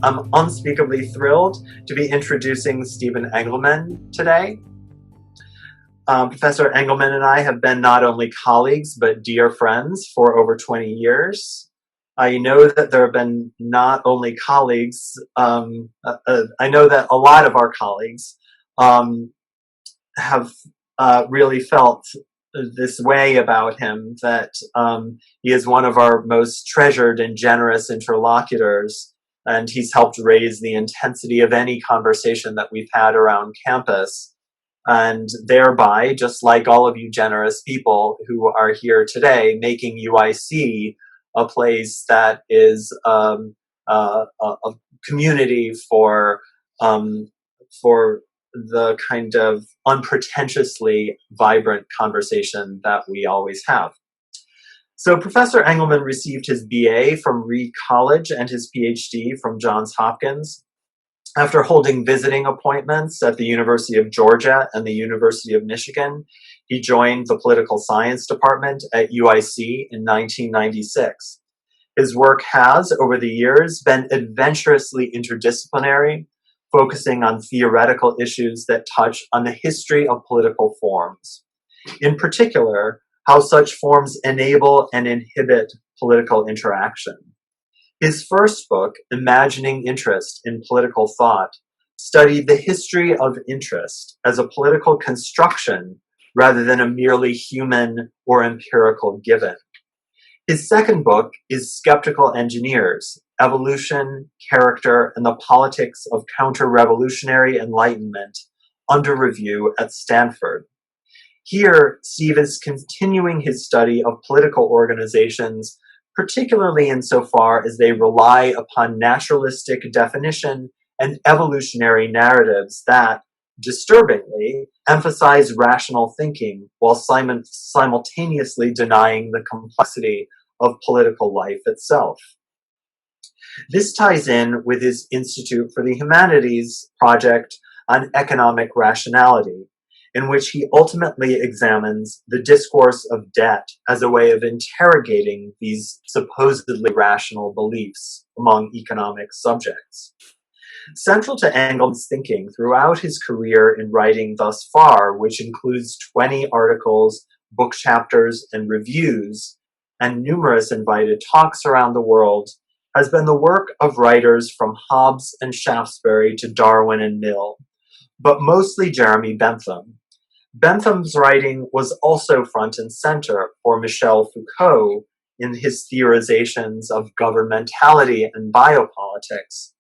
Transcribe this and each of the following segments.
I'm unspeakably thrilled to be introducing Stephen Engelmann today. Professor Engelmann and I have been not only colleagues, but dear friends for over 20 years. I know that there have been not only colleagues, I know that a lot of our colleagues have really felt this way about him, that he is one of our most treasured and generous interlocutors, and he's helped raise the intensity of any conversation that we've had around campus, and thereby, just like all of you generous people who are here today, making UIC a place that is a community for the kind of unpretentiously vibrant conversation that we always have. So Professor Engelmann received his BA from Reed College and his PhD from Johns Hopkins. After holding visiting appointments at the University of Georgia and the University of Michigan, he joined the political science department at UIC in 1996. His work has, over the years, been adventurously interdisciplinary, focusing on theoretical issues that touch on the history of political forms. In particular, how such forms enable and inhibit political interaction. His first book, Imagining Interest in Political Thought, studied the history of interest as a political construction rather than a merely human or empirical given. His second book is Skeptical Engineers, Evolution, Character, and the Politics of Counter-Revolutionary Enlightenment, under review at Stanford. Here, Steve is continuing his study of political organizations, particularly insofar as they rely upon naturalistic definition and evolutionary narratives that, disturbingly, emphasize rational thinking while simultaneously denying the complexity of political life itself. This ties in with his Institute for the Humanities project on economic rationality, in which he ultimately examines the discourse of debt as a way of interrogating these supposedly rational beliefs among economic subjects. Central to Engelmann's thinking throughout his career in writing thus far, which includes 20 articles, book chapters, and reviews, and numerous invited talks around the world, has been the work of writers from Hobbes and Shaftesbury to Darwin and Mill, but mostly Jeremy Bentham. Bentham's writing was also front and center for Michel Foucault in his theorizations of governmentality and biopolitics.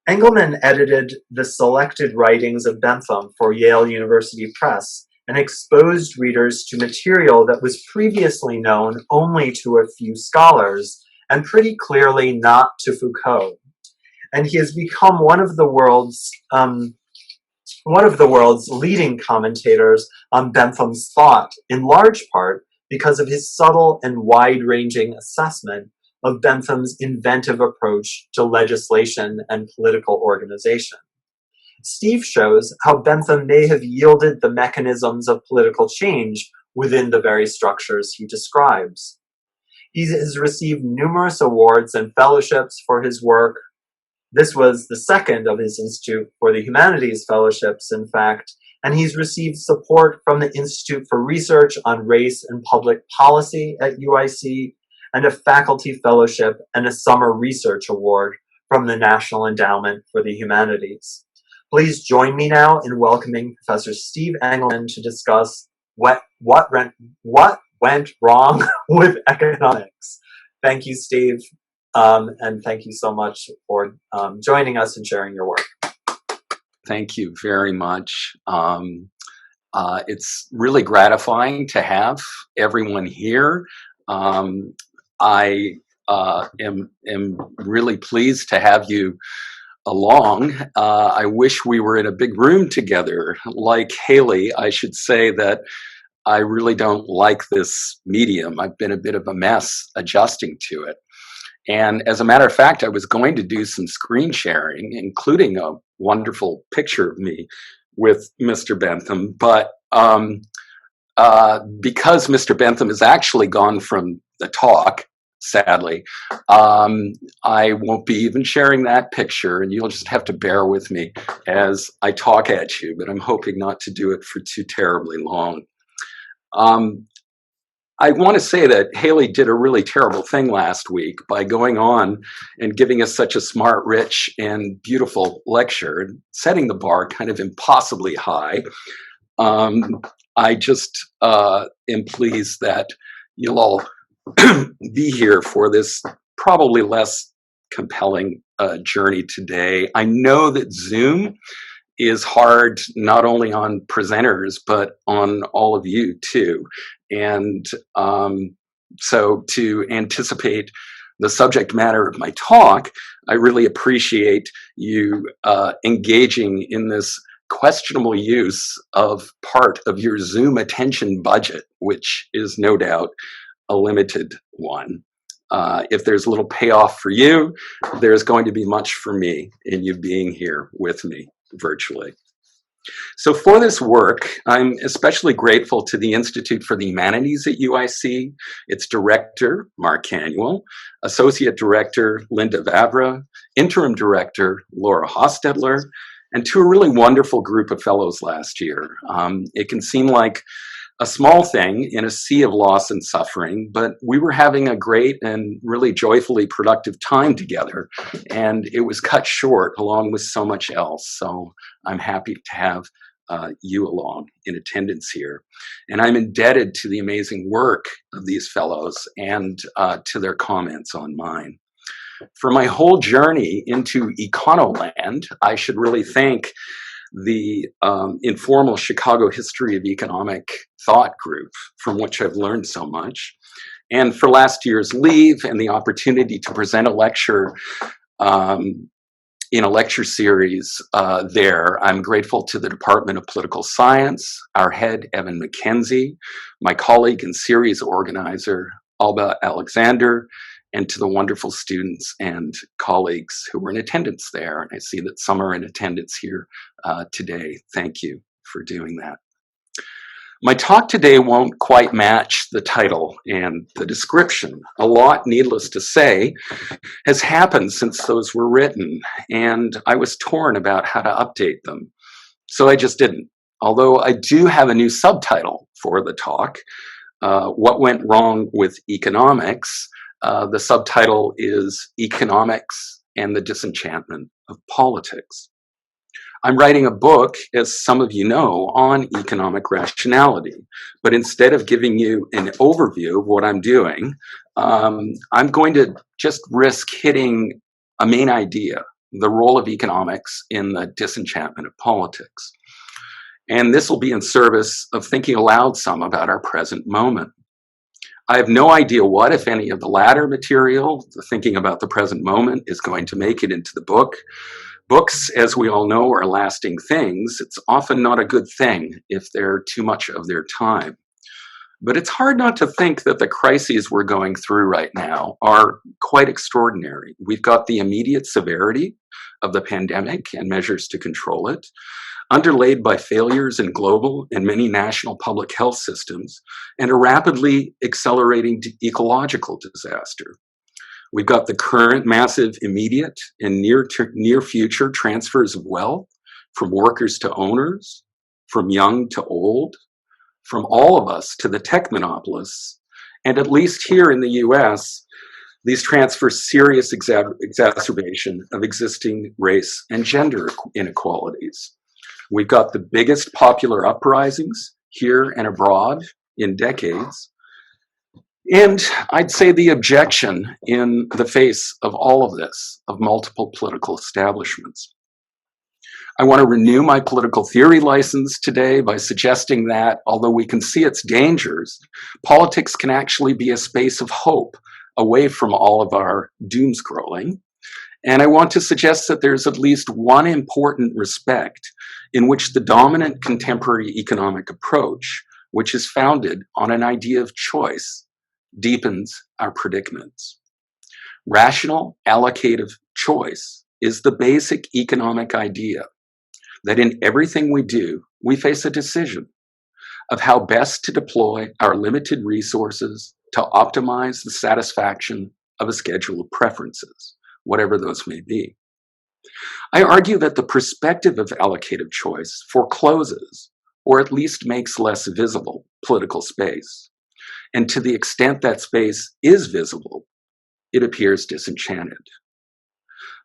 Engelmann edited the selected writings of Bentham for Yale University Press and exposed readers to material that was previously known only to a few scholars and pretty clearly not to Foucault. And he has become one of the world's leading commentators on Bentham's thought, in large part because of his subtle and wide-ranging assessment of Bentham's inventive approach to legislation and political organization. Steve shows how Bentham may have yielded the mechanisms of political change within the very structures he describes. He has received numerous awards and fellowships for his work. This was the second of his Institute for the Humanities fellowships, in fact, and he's received support from the Institute for Research on Race and Public Policy at UIC, and a faculty fellowship and a summer research award from the National Endowment for the Humanities. Please join me now in welcoming Professor Steve Engelmann to discuss what went wrong with economics. Thank you, Steve. And thank you so much for joining us and sharing your work. Thank you very much. It's really gratifying to have everyone here. I am really pleased to have you along. I wish we were in a big room together. Like Haley, I should say that I really don't like this medium. I've been a bit of a mess adjusting to it. And as a matter of fact, I was going to do some screen sharing, including a wonderful picture of me with Mr. Bentham. But because Mr. Bentham has actually gone from the talk sadly. I won't be even sharing that picture, and you'll just have to bear with me as I talk at you, but I'm hoping not to do it for too terribly long. I want to say that Haley did a really terrible thing last week by going on and giving us such a smart, rich, and beautiful lecture, and setting the bar kind of impossibly high. I just am pleased that you'll all be here for this probably less compelling journey today. I know that Zoom is hard not only on presenters, but on all of you too. And so to anticipate the subject matter of my talk, I really appreciate you engaging in this questionable use of part of your Zoom attention budget, which is no doubt a limited one. If there's a little payoff for you, there's going to be much for me in you being here with me virtually. So for this work, I'm especially grateful to the Institute for the Humanities at UIC, its director, Mark Canuel, associate director, Linda Vavra, interim director, Laura Hostetler, and to a really wonderful group of fellows last year. It can seem like a small thing in a sea of loss and suffering, but we were having a great and really joyfully productive time together, and it was cut short along with so much else. So I'm happy to have you along in attendance here. And I'm indebted to the amazing work of these fellows and to their comments on mine. For my whole journey into Econoland, I should really thank the informal Chicago History of Economic Thought group, from which I've learned so much. And for last year's leave and the opportunity to present a lecture in a lecture series there, I'm grateful to the Department of Political Science, our head, Evan McKenzie, my colleague and series organizer, Alba Alexander, and to the wonderful students and colleagues who were in attendance there. And I see that some are in attendance here today. Thank you for doing that. My talk today won't quite match the title and the description. A lot, needless to say, has happened since those were written, and I was torn about how to update them. So I just didn't. Although I do have a new subtitle for the talk, What Went Wrong with Economics. The subtitle is Economics and the Disenchantment of Politics. I'm writing a book, as some of you know, on economic rationality. But instead of giving you an overview of what I'm doing, I'm going to just risk hitting a main idea, the role of economics in the disenchantment of politics. And this will be in service of thinking aloud some about our present moment. I have no idea what, if any, of the latter material, the thinking about the present moment, is going to make it into the book. Books, as we all know, are lasting things. It's often not a good thing if they're too much of their time. But it's hard not to think that the crises we're going through right now are quite extraordinary. We've got the immediate severity of the pandemic and measures to control it, underlaid by failures in global and many national public health systems, and a rapidly accelerating ecological disaster. We've got the current massive immediate and near future transfers of wealth from workers to owners, from young to old, from all of us to the tech monopolists. And at least here in the US, these transfers serious exacerbation of existing race and gender inequalities. We've got the biggest popular uprisings here and abroad in decades. And I'd say the objection in the face of all of this, of multiple political establishments. I want to renew my political theory license today by suggesting that, although we can see its dangers, politics can actually be a space of hope away from all of our doom scrolling. And I want to suggest that there's at least one important respect in which the dominant contemporary economic approach, which is founded on an idea of choice, deepens our predicaments. Rational allocative choice is the basic economic idea that in everything we do, we face a decision of how best to deploy our limited resources to optimize the satisfaction of a schedule of preferences, whatever those may be. I argue that the perspective of allocative choice forecloses, or at least makes less visible, political space. And to the extent that space is visible, it appears disenchanted.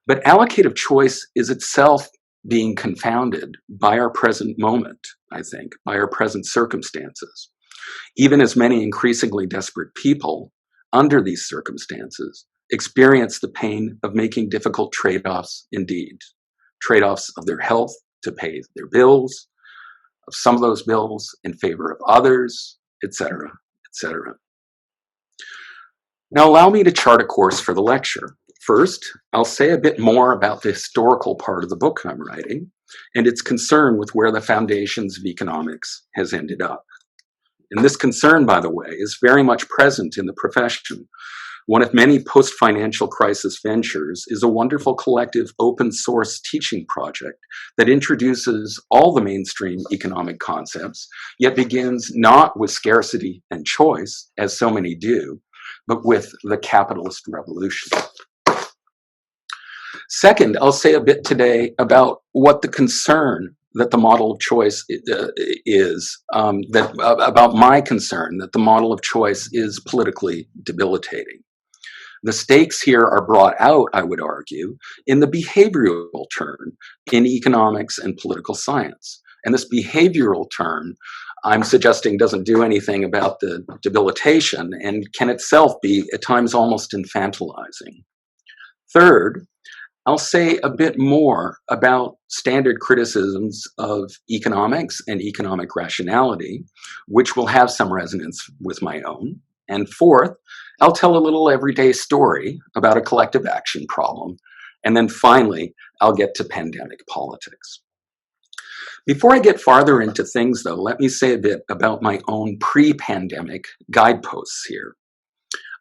But allocative choice is itself being confounded by our present moment, I think, by our present circumstances. Even as many increasingly desperate people, under these circumstances, experience the pain of making difficult trade-offs indeed. Trade-offs of their health to pay their bills, of some of those bills in favor of others, etc., etc. Now allow me to chart a course for the lecture. First, I'll say a bit more about the historical part of the book I'm writing and its concern with where the foundations of economics has ended up. And this concern, by the way, is very much present in the profession. One of many post-financial crisis ventures is a wonderful collective open source teaching project that introduces all the mainstream economic concepts, yet begins not with scarcity and choice, as so many do, but with the capitalist revolution. Second, I'll say a bit today about what the concern that the model of choice is, about my concern that the model of choice is politically debilitating. The stakes here are brought out, I would argue, in the behavioral turn in economics and political science. And this behavioral turn, I'm suggesting, doesn't do anything about the debilitation and can itself be at times almost infantilizing. Third, I'll say a bit more about standard criticisms of economics and economic rationality, which will have some resonance with my own. And fourth, I'll tell a little everyday story about a collective action problem. And then finally, I'll get to pandemic politics. Before I get farther into things, though, let me say a bit about my own pre-pandemic guideposts here.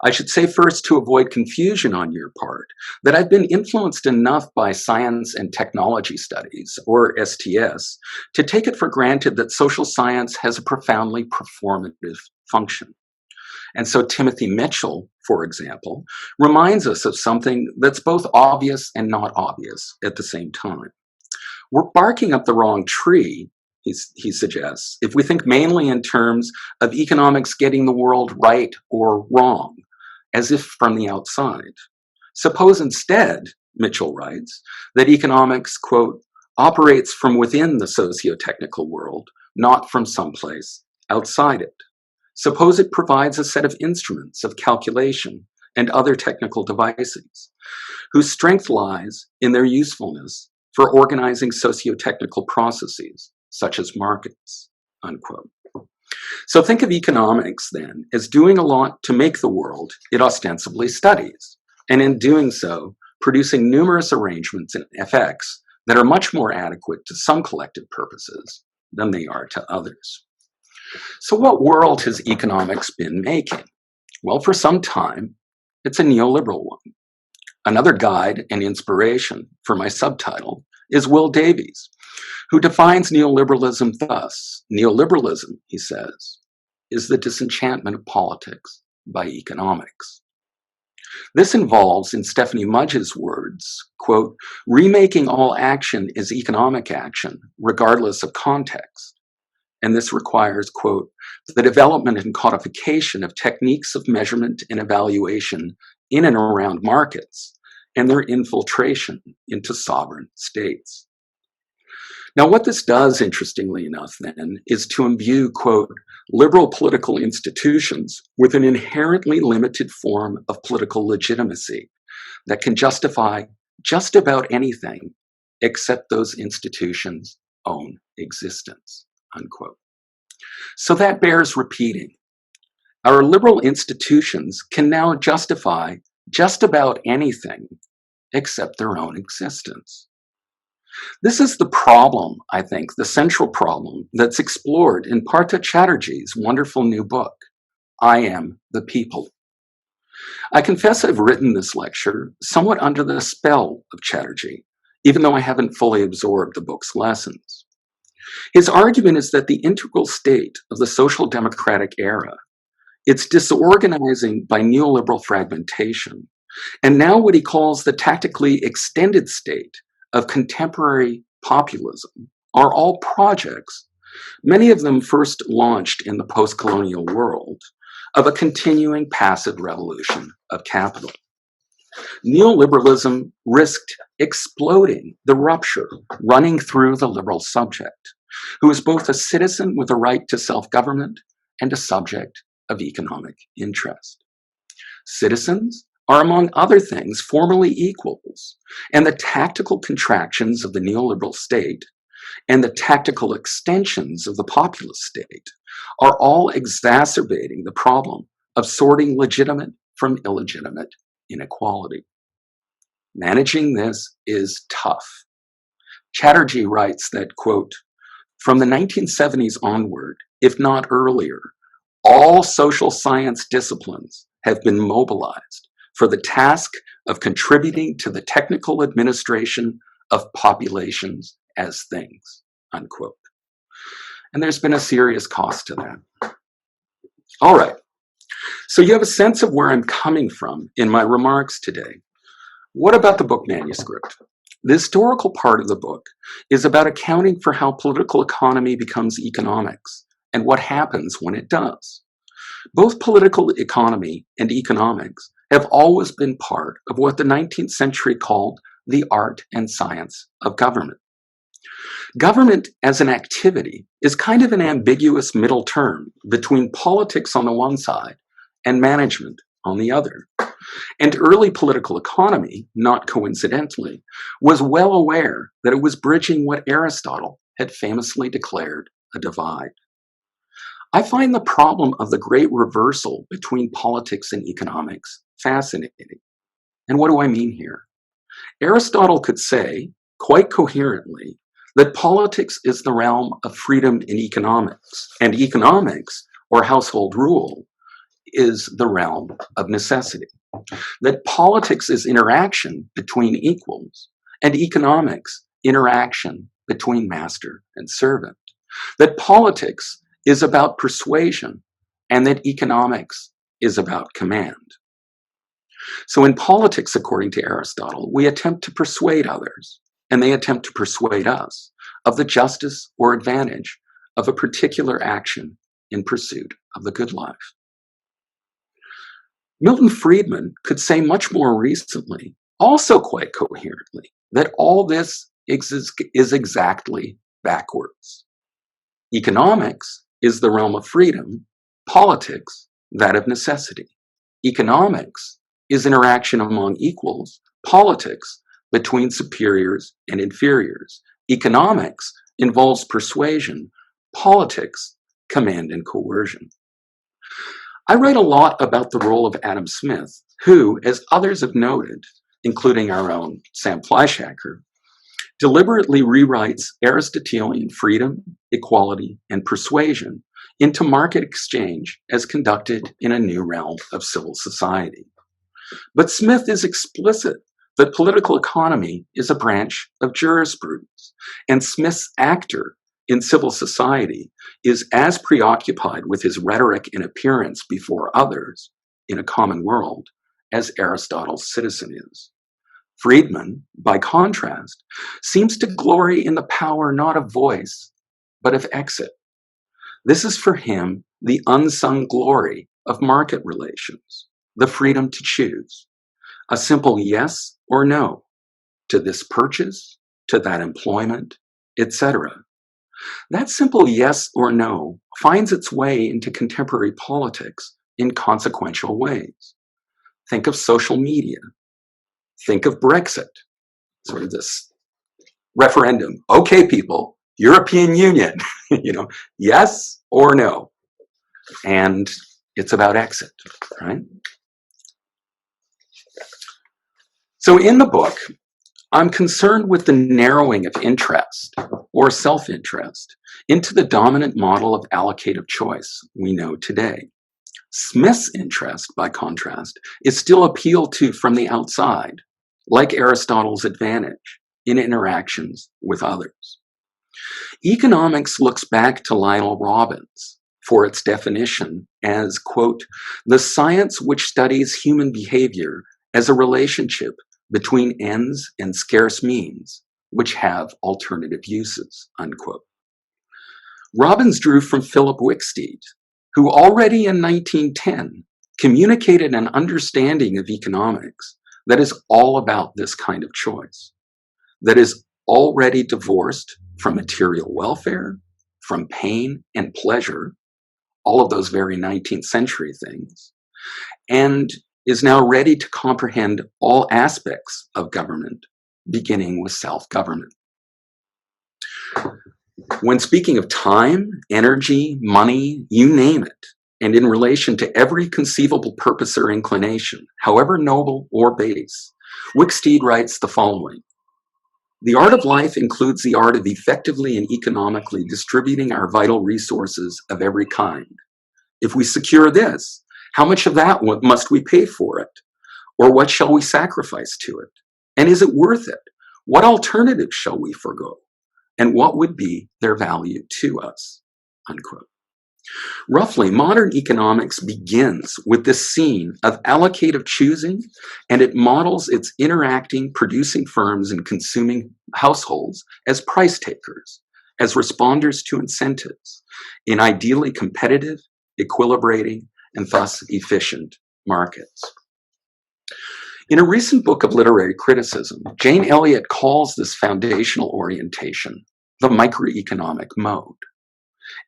I should say first, to avoid confusion on your part, that I've been influenced enough by science and technology studies, or STS, to take it for granted that social science has a profoundly performative function. And so Timothy Mitchell, for example, reminds us of something that's both obvious and not obvious at the same time. We're barking up the wrong tree, he suggests, if we think mainly in terms of economics getting the world right or wrong, as if from the outside. Suppose instead, Mitchell writes, that economics, quote, operates from within the socio-technical world, not from someplace outside it. Suppose it provides a set of instruments of calculation and other technical devices, whose strength lies in their usefulness for organizing socio-technical processes, such as markets, unquote. So think of economics, then, as doing a lot to make the world it ostensibly studies, and in doing so, producing numerous arrangements and effects that are much more adequate to some collective purposes than they are to others. So what world has economics been making? Well, for some time, it's a neoliberal one. Another guide and inspiration for my subtitle is Will Davies, who defines neoliberalism thus. Neoliberalism, he says, is the disenchantment of politics by economics. This involves, in Stephanie Mudge's words, quote, remaking all action as economic action, regardless of context. And this requires, quote, the development and codification of techniques of measurement and evaluation in and around markets and their infiltration into sovereign states. Now, what this does, interestingly enough, then, is to imbue, quote, liberal political institutions with an inherently limited form of political legitimacy that can justify just about anything except those institutions' own existence, unquote. So that bears repeating. Our liberal institutions can now justify just about anything except their own existence. This is the problem, I think, the central problem that's explored in Partha Chatterjee's wonderful new book, I Am the People. I confess I've written this lecture somewhat under the spell of Chatterjee, even though I haven't fully absorbed the book's lessons. His argument is that the integral state of the social democratic era It's disorganizing by neoliberal fragmentation, and now what he calls the tactically extended state of contemporary populism are all projects, many of them first launched in the post-colonial world, of a continuing passive revolution of capital. Neoliberalism risked exploding the rupture running through the liberal subject, who is both a citizen with a right to self-government and a subject of economic interest. Citizens are, among other things, formally equals, and the tactical contractions of the neoliberal state and the tactical extensions of the populist state are all exacerbating the problem of sorting legitimate from illegitimate inequality. Managing this is tough. Chatterjee writes that, quote, from the 1970s onward, if not earlier, all social science disciplines have been mobilized for the task of contributing to the technical administration of populations as things, unquote. And there's been a serious cost to that. All right, so you have a sense of where I'm coming from in my remarks today. What about the book manuscript? The historical part of the book is about accounting for how political economy becomes economics and what happens when it does. Both political economy and economics have always been part of what the 19th century called the art and science of government. Government as an activity is kind of an ambiguous middle term between politics on the one side and management on the other. And early political economy, not coincidentally, was well aware that it was bridging what Aristotle had famously declared a divide. I find the problem of the great reversal between politics and economics fascinating. And what do I mean here? Aristotle could say, quite coherently, that politics is the realm of freedom in economics, and economics, or household rule, is the realm of necessity. That politics is interaction between equals, and economics, interaction between master and servant. That politics is about persuasion, and that economics is about command. So in politics, according to Aristotle, we attempt to persuade others, and they attempt to persuade us of the justice or advantage of a particular action in pursuit of the good life. Milton Friedman could say much more recently, also quite coherently, that all this is exactly backwards. Economics is the realm of freedom, politics, that of necessity. Economics is interaction among equals, politics between superiors and inferiors. Economics involves persuasion, politics, command and coercion. I write a lot about the role of Adam Smith, who, as others have noted, including our own Sam Fleischacker, deliberately rewrites Aristotelian freedom, equality, and persuasion into market exchange as conducted in a new realm of civil society. But Smith is explicit that political economy is a branch of jurisprudence, and Smith's actor in civil society is as preoccupied with his rhetoric and appearance before others in a common world as Aristotle's citizen is. Friedman, by contrast, seems to glory in the power not of voice, but of exit. This is for him the unsung glory of market relations, the freedom to choose, a simple yes or no to this purchase, to that employment, etc. That simple yes or no finds its way into contemporary politics in consequential ways. Think of social media. Think of Brexit, sort of this referendum. Okay, people, European Union, yes or no. And it's about exit, right? So in the book, I'm concerned with the narrowing of interest or self-interest into the dominant model of allocative choice we know today. Smith's interest, by contrast, is still appealed to from the outside, like Aristotle's advantage in interactions with others. Economics looks back to Lionel Robbins for its definition as, quote, the science which studies human behavior as a relationship between ends and scarce means, which have alternative uses, unquote. Robbins drew from Philip Wicksteed, who already in 1910 communicated an understanding of economics that is all about this kind of choice, that is already divorced from material welfare, from pain and pleasure, all of those very 19th century things, and is now ready to comprehend all aspects of government, beginning with self-government. When speaking of time, energy, money, you name it, and in relation to every conceivable purpose or inclination, however noble or base, Wicksteed writes the following: the art of life includes the art of effectively and economically distributing our vital resources of every kind. If we secure this, how much of that must we pay for it? Or what shall we sacrifice to it? And is it worth it? What alternatives shall we forego? And what would be their value to us? Unquote. Roughly, modern economics begins with this scene of allocative choosing, and it models its interacting, producing firms and consuming households as price takers, as responders to incentives, in ideally competitive, equilibrating, and thus efficient markets. In a recent book of literary criticism, Jane Elliott calls this foundational orientation the microeconomic mode.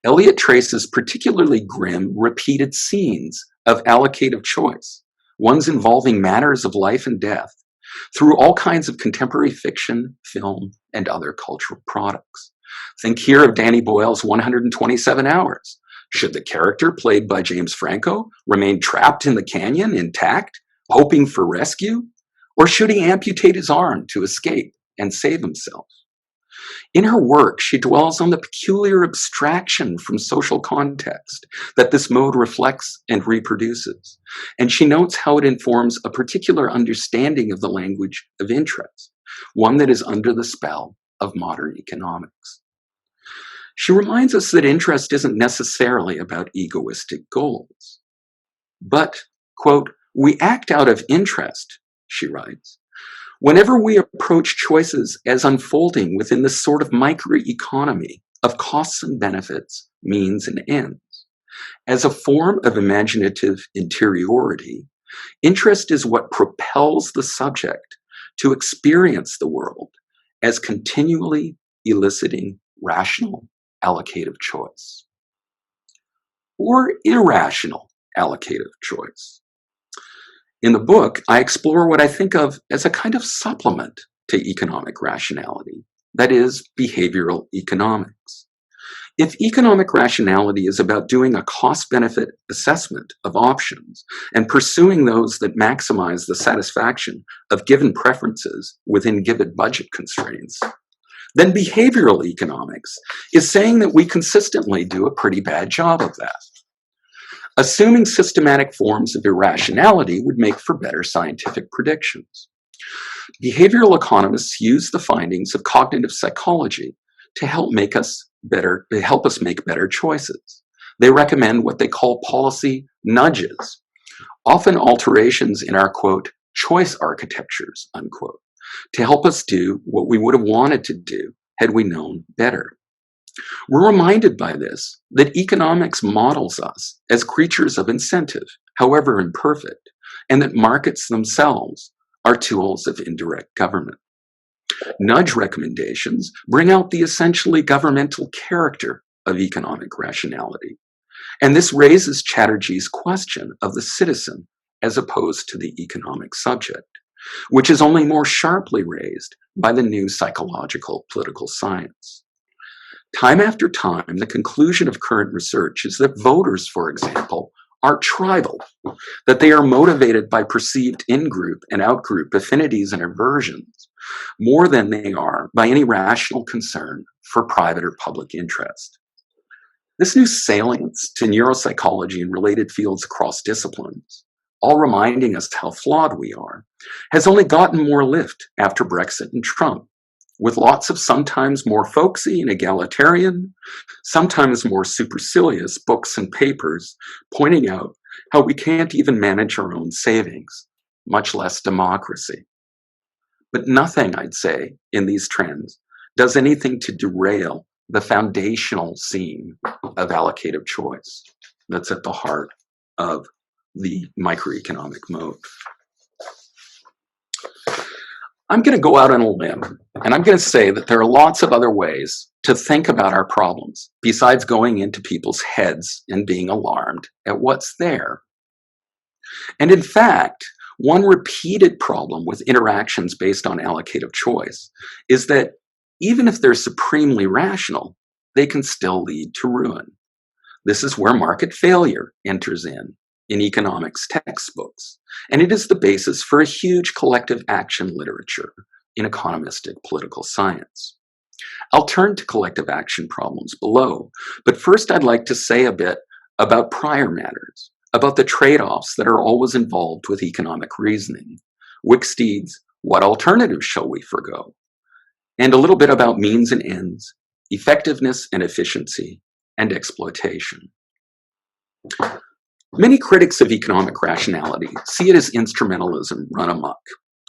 Elliott traces particularly grim, repeated scenes of allocative choice, ones involving matters of life and death, through all kinds of contemporary fiction, film, and other cultural products. Think here of Danny Boyle's 127 Hours. Should the character played by James Franco remain trapped in the canyon intact, hoping for rescue? Or should he amputate his arm to escape and save himself? In her work, she dwells on the peculiar abstraction from social context that this mode reflects and reproduces, and she notes how it informs a particular understanding of the language of interest, one that is under the spell of modern economics. She reminds us that interest isn't necessarily about egoistic goals, but, quote, we act out of interest, she writes, whenever we approach choices as unfolding within this sort of microeconomy of costs and benefits, means and ends. As a form of imaginative interiority, interest is what propels the subject to experience the world as continually eliciting rational allocative choice or irrational allocative choice. In the book, I explore what I think of as a kind of supplement to economic rationality, that is, behavioral economics. If economic rationality is about doing a cost-benefit assessment of options and pursuing those that maximize the satisfaction of given preferences within given budget constraints, then behavioral economics is saying that we consistently do a pretty bad job of that. Assuming systematic forms of irrationality would make for better scientific predictions. Behavioral economists use the findings of cognitive psychology to help us make better choices. They recommend what they call policy nudges, often alterations in our, quote, choice architectures, unquote, to help us do what we would have wanted to do had we known better. We're reminded by this that economics models us as creatures of incentive, however imperfect, and that markets themselves are tools of indirect government. Nudge recommendations bring out the essentially governmental character of economic rationality, and this raises Chatterjee's question of the citizen as opposed to the economic subject, which is only more sharply raised by the new psychological political science. Time after time, the conclusion of current research is that voters, for example, are tribal, that they are motivated by perceived in-group and out-group affinities and aversions, more than they are by any rational concern for private or public interest. This new salience to neuropsychology and related fields across disciplines, all reminding us how flawed we are, has only gotten more lift after Brexit and Trump. with lots of sometimes more folksy and egalitarian, sometimes more supercilious books and papers pointing out how we can't even manage our own savings, much less democracy. But nothing, I'd say, in these trends does anything to derail the foundational scene of allocative choice that's at the heart of the microeconomic mode. I'm going to go out on a limb, and I'm going to say that there are lots of other ways to think about our problems besides going into people's heads and being alarmed at what's there. And in fact, one repeated problem with interactions based on allocative choice is that even if they're supremely rational, they can still lead to ruin. This is where market failure enters in economics textbooks, and it is the basis for a huge collective action literature in economistic political science. I'll turn to collective action problems below, but first I'd like to say a bit about prior matters, about the trade-offs that are always involved with economic reasoning. Wicksteed's "What alternatives shall we forgo?" and a little bit about means and ends, effectiveness and efficiency, and exploitation. Many critics of economic rationality see it as instrumentalism run amok.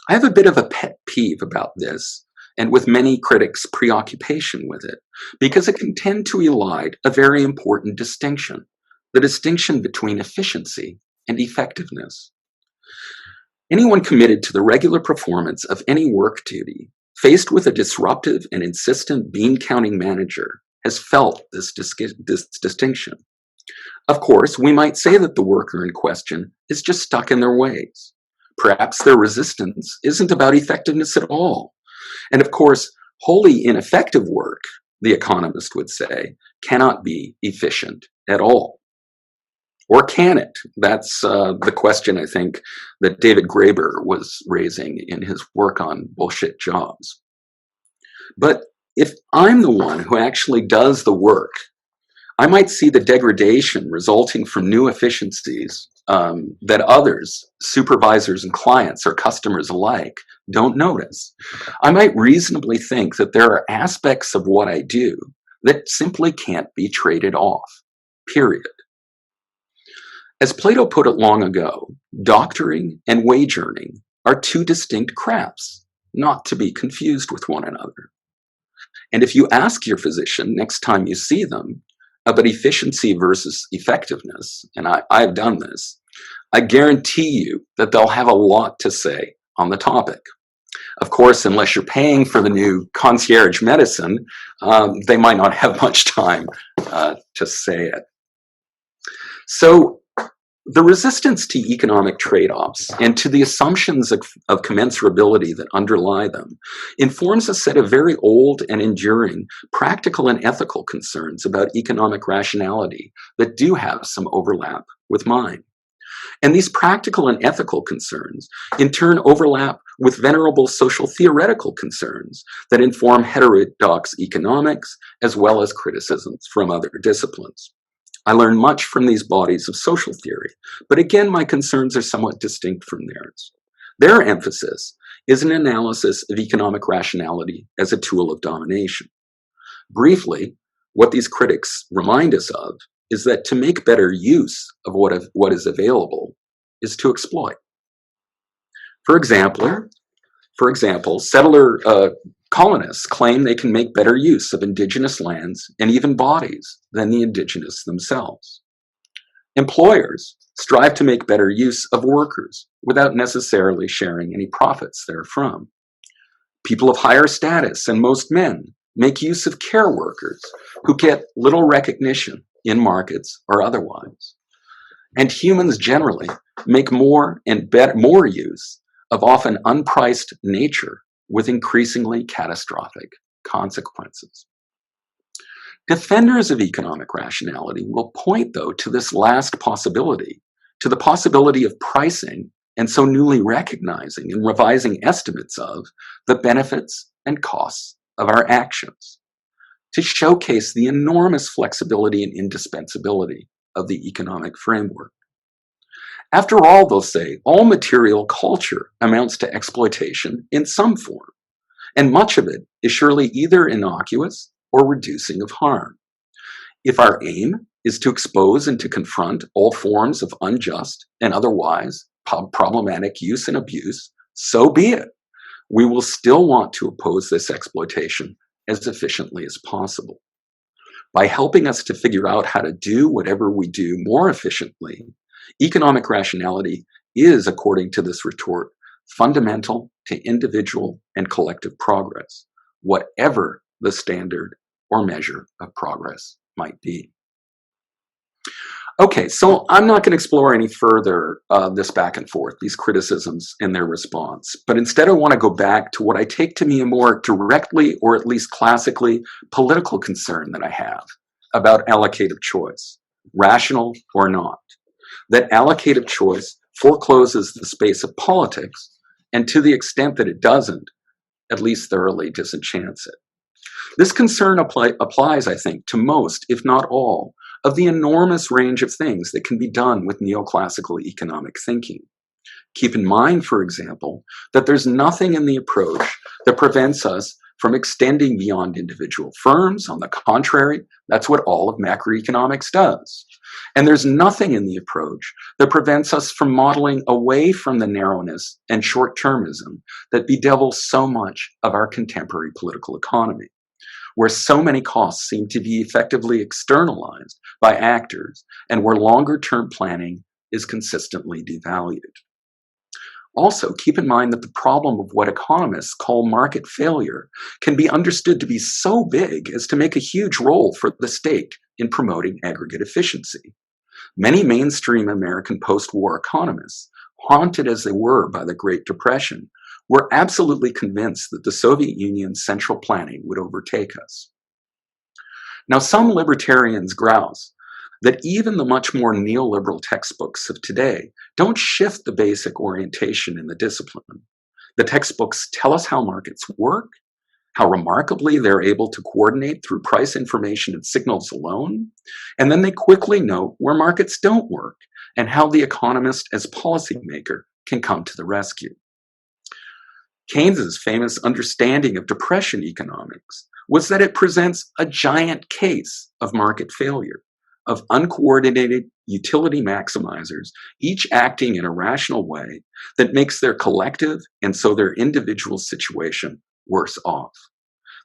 I have a bit of a pet peeve about this, and with many critics' preoccupation with it, because it can tend to elide a very important distinction, the distinction between efficiency and effectiveness. Anyone committed to the regular performance of any work duty, faced with a disruptive and insistent bean-counting manager, has felt this distinction. Of course, we might say that the worker in question is just stuck in their ways. Perhaps their resistance isn't about effectiveness at all. And of course, wholly ineffective work, the economist would say, cannot be efficient at all. Or can it? That's the question, I think, that David Graeber was raising in his work on bullshit jobs. But if I'm the one who actually does the work, I might see the degradation resulting from new efficiencies that others, supervisors and clients or customers alike, don't notice. I might reasonably think that there are aspects of what I do that simply can't be traded off, period. As Plato put it long ago, doctoring and wage earning are two distinct crafts, not to be confused with one another. And if you ask your physician next time you see them about efficiency versus effectiveness, and I've done this, I guarantee you that they'll have a lot to say on the topic. Of course, unless you're paying for the new concierge medicine, they might not have much time to say it. So the resistance to economic trade-offs and to the assumptions of commensurability that underlie them informs a set of very old and enduring practical and ethical concerns about economic rationality that do have some overlap with mine. And these practical and ethical concerns, in turn, overlap with venerable social theoretical concerns that inform heterodox economics as well as criticisms from other disciplines. I learn much from these bodies of social theory, but again, my concerns are somewhat distinct from theirs. Their emphasis is an analysis of economic rationality as a tool of domination. Briefly, what these critics remind us of is that to make better use of what is available is to exploit. For example, settler colonists claim they can make better use of indigenous lands and even bodies than the indigenous themselves. Employers strive to make better use of workers without necessarily sharing any profits therefrom. People of higher status, and most men, make use of care workers who get little recognition in markets or otherwise. And humans generally make more use of often unpriced nature with increasingly catastrophic consequences. Defenders of economic rationality will point, though, to this last possibility, to the possibility of pricing and so newly recognizing and revising estimates of the benefits and costs of our actions, to showcase the enormous flexibility and indispensability of the economic framework. After all, they'll say, all material culture amounts to exploitation in some form. And much of it is surely either innocuous or reducing of harm. If our aim is to expose and to confront all forms of unjust and otherwise problematic use and abuse, so be it. We will still want to oppose this exploitation as efficiently as possible. By helping us to figure out how to do whatever we do more efficiently, economic rationality is, according to this retort, fundamental to individual and collective progress, whatever the standard or measure of progress might be. Okay, so I'm not going to explore any further this back and forth, these criticisms and their response, but instead I want to go back to what I take to be a more directly, or at least classically, political concern that I have about allocative choice, rational or not. That allocative choice forecloses the space of politics, and to the extent that it doesn't, at least thoroughly disenchants it. This concern applies, I think, to most, if not all, of the enormous range of things that can be done with neoclassical economic thinking. Keep in mind, for example, that there's nothing in the approach that prevents us from extending beyond individual firms. On the contrary, that's what all of macroeconomics does. And there's nothing in the approach that prevents us from modeling away from the narrowness and short-termism that bedevils so much of our contemporary political economy, where so many costs seem to be effectively externalized by actors and where longer-term planning is consistently devalued. Also, keep in mind that the problem of what economists call market failure can be understood to be so big as to make a huge role for the state in promoting aggregate efficiency. Many mainstream American post-war economists, haunted as they were by the Great Depression, were absolutely convinced that the Soviet Union's central planning would overtake us. Now, some libertarians grouse that even the much more neoliberal textbooks of today don't shift the basic orientation in the discipline. The textbooks tell us how markets work, how remarkably they're able to coordinate through price information and signals alone, and then they quickly note where markets don't work and how the economist as policymaker can come to the rescue. Keynes's famous understanding of depression economics was that it presents a giant case of market failure, of uncoordinated utility maximizers, each acting in a rational way that makes their collective and so their individual situation worse off.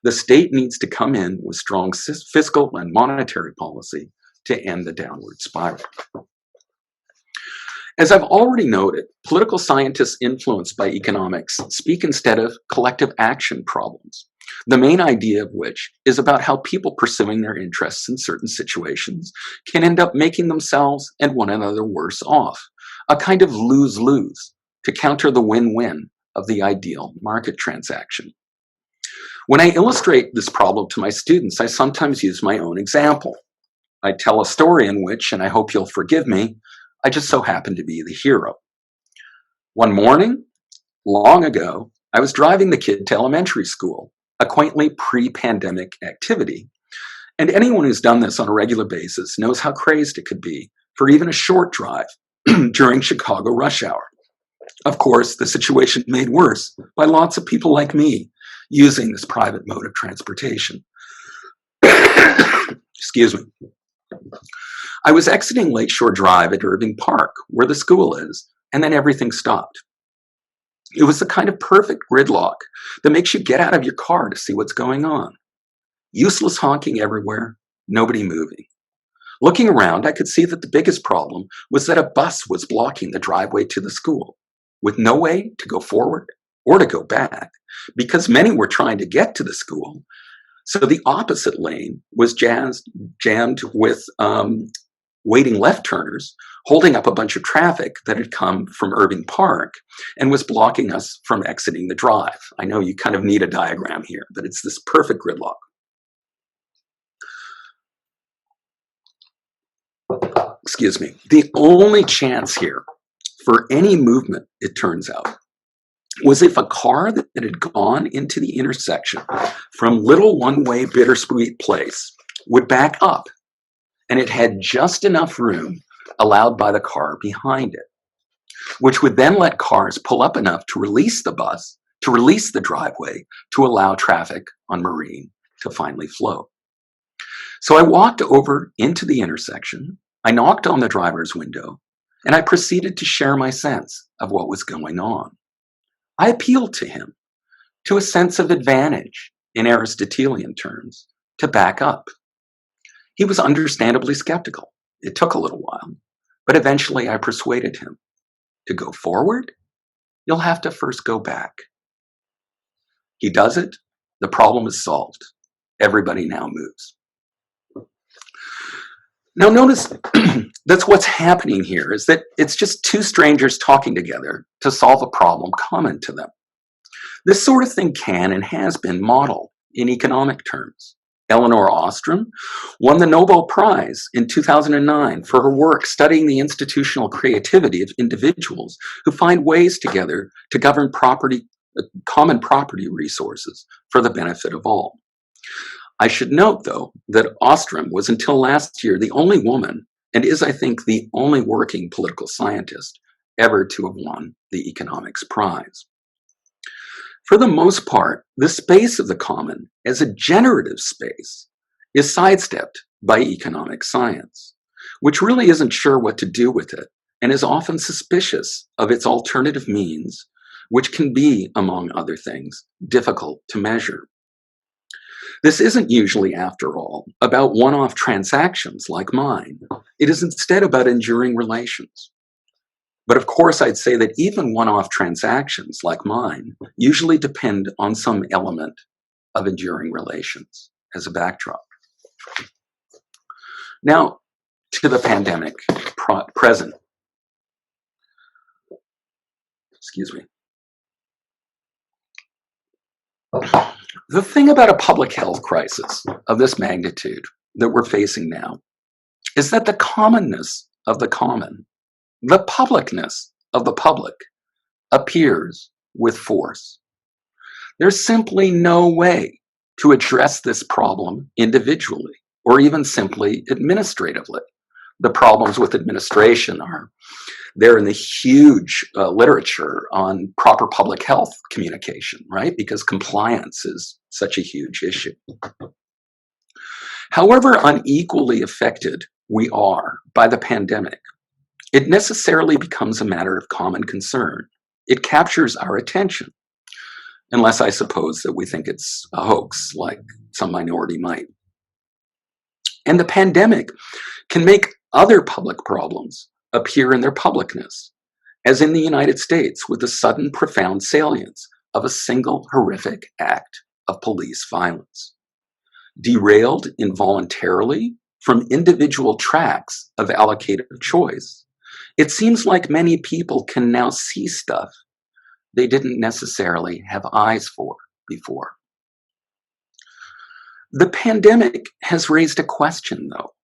The state needs to come in with strong fiscal and monetary policy to end the downward spiral. As I've already noted, political scientists influenced by economics speak instead of collective action problems, the main idea of which is about how people pursuing their interests in certain situations can end up making themselves and one another worse off, a kind of lose-lose to counter the win-win of the ideal market transaction. When I illustrate this problem to my students, I sometimes use my own example. I tell a story in which, and I hope you'll forgive me, I just so happen to be the hero. One morning, long ago, I was driving the kid to elementary school, a quaintly pre-pandemic activity. And anyone who's done this on a regular basis knows how crazed it could be for even a short drive during Chicago rush hour. Of course, the situation made worse by lots of people like me using this private mode of transportation. Excuse me. I was exiting Lakeshore Drive at Irving Park, where the school is, and then everything stopped. It was the kind of perfect gridlock that makes you get out of your car to see what's going on. Useless honking everywhere, nobody moving. Looking around, I could see that the biggest problem was that a bus was blocking the driveway to the school, with no way to go forward or to go back, because many were trying to get to the school. So the opposite lane was jammed with waiting left turners, holding up a bunch of traffic that had come from Irving Park and was blocking us from exiting the drive. I know you kind of need a diagram here, but it's this perfect gridlock. Excuse me. The only chance here for any movement, it turns out, was if a car that had gone into the intersection from Little One-Way Bittersweet Place would back up, and it had just enough room allowed by the car behind it, which would then let cars pull up enough to release the bus to release the driveway to allow traffic on Marine to finally flow. So I walked over into the intersection, I knocked on the driver's window, and I proceeded to share my sense of what was going on. I appealed to him, to a sense of advantage, in Aristotelian terms, to back up. He was understandably skeptical. It took a little while, but eventually I persuaded him. To go forward, you'll have to first go back. He does it, the problem is solved. Everybody now moves. Now notice that's what's happening here, is that it's just two strangers talking together to solve a problem common to them. This sort of thing can and has been modeled in economic terms. Elinor Ostrom won the Nobel Prize in 2009 for her work studying the institutional creativity of individuals who find ways together to govern common property resources for the benefit of all. I should note, though, that Ostrom was until last year the only woman, and is, I think, the only working political scientist ever to have won the economics prize. For the most part, the space of the common as a generative space is sidestepped by economic science, which really isn't sure what to do with it and is often suspicious of its alternative means, which can be, among other things, difficult to measure. This isn't usually, after all, about one-off transactions like mine. It is instead about enduring relations. But of course, I'd say that even one-off transactions like mine usually depend on some element of enduring relations as a backdrop. Now, to the pandemic present. Excuse me. The thing about a public health crisis of this magnitude that we're facing now is that the commonness of the common, the publicness of the public, appears with force. There's simply no way to address this problem individually or even simply administratively. The problems with administration are there in the huge literature on proper public health communication, right? Because compliance is such a huge issue. However unequally affected we are by the pandemic, it necessarily becomes a matter of common concern. It captures our attention, unless I suppose that we think it's a hoax, like some minority might. And the pandemic can make other public problems appear in their publicness, as in the United States with the sudden profound salience of a single horrific act of police violence. Derailed involuntarily from individual tracks of allocative choice, it seems like many people can now see stuff they didn't necessarily have eyes for before. The pandemic has raised a question, though.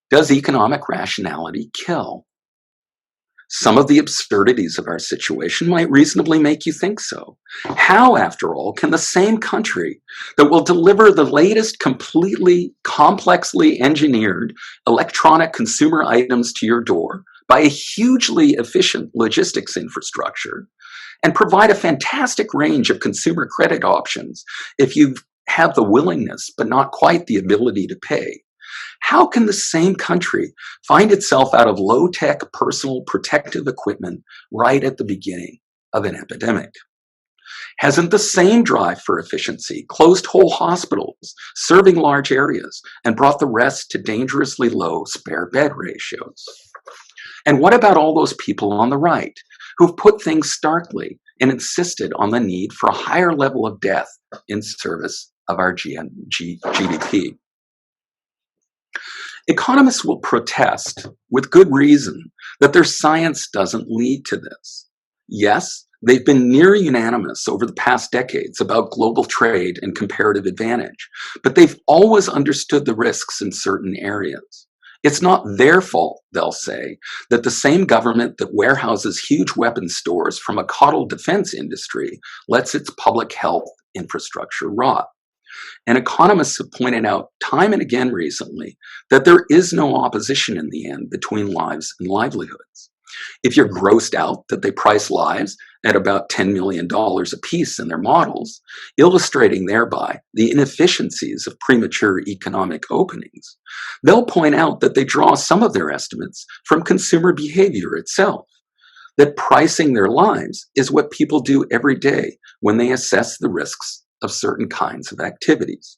Does economic rationality kill? Some of the absurdities of our situation might reasonably make you think so. How, after all, can the same country that will deliver the latest completely complexly engineered electronic consumer items to your door by a hugely efficient logistics infrastructure and provide a fantastic range of consumer credit options if you have the willingness but not quite the ability to pay, how can the same country find itself out of low-tech personal protective equipment right at the beginning of an epidemic? Hasn't the same drive for efficiency closed whole hospitals, serving large areas, and brought the rest to dangerously low spare bed ratios? And what about all those people on the right who've put things starkly and insisted on the need for a higher level of death in service of our GDP? Economists will protest, with good reason, that their science doesn't lead to this. Yes, they've been near unanimous over the past decades about global trade and comparative advantage, but they've always understood the risks in certain areas. It's not their fault, they'll say, that the same government that warehouses huge weapons stores from a coddled defense industry lets its public health infrastructure rot. And economists have pointed out time and again recently that there is no opposition in the end between lives and livelihoods. If you're grossed out that they price lives at about $10 million apiece in their models, illustrating thereby the inefficiencies of premature economic openings, they'll point out that they draw some of their estimates from consumer behavior itself, that pricing their lives is what people do every day when they assess the risks of certain kinds of activities.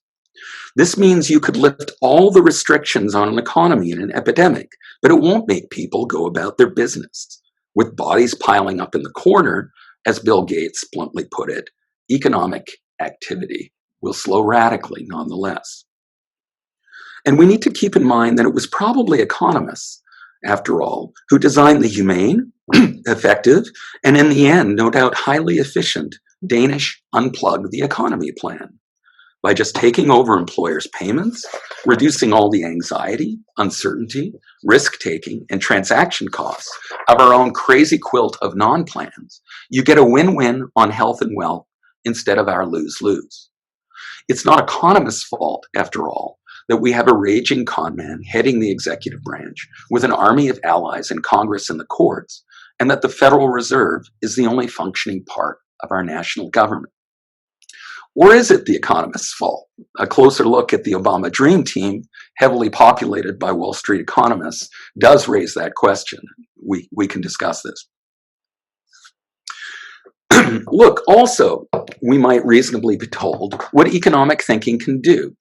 This means you could lift all the restrictions on an economy in an epidemic, but it won't make people go about their business. With bodies piling up in the corner, as Bill Gates bluntly put it, economic activity will slow radically nonetheless. And we need to keep in mind that it was probably economists, after all, who designed the humane, effective, and in the end, no doubt highly efficient Danish Unplug the Economy plan. By just taking over employers' payments, reducing all the anxiety, uncertainty, risk-taking, and transaction costs of our own crazy quilt of non-plans, you get a win-win on health and wealth instead of our lose-lose. It's not economists' fault, after all, that we have a raging conman heading the executive branch with an army of allies in Congress and the courts, and that the Federal Reserve is the only functioning part of our national government. Or is it the economists' fault? A closer look at the Obama Dream Team, heavily populated by Wall Street economists, does raise that question. We can discuss this. Look, also, we might reasonably be told what economic thinking can do.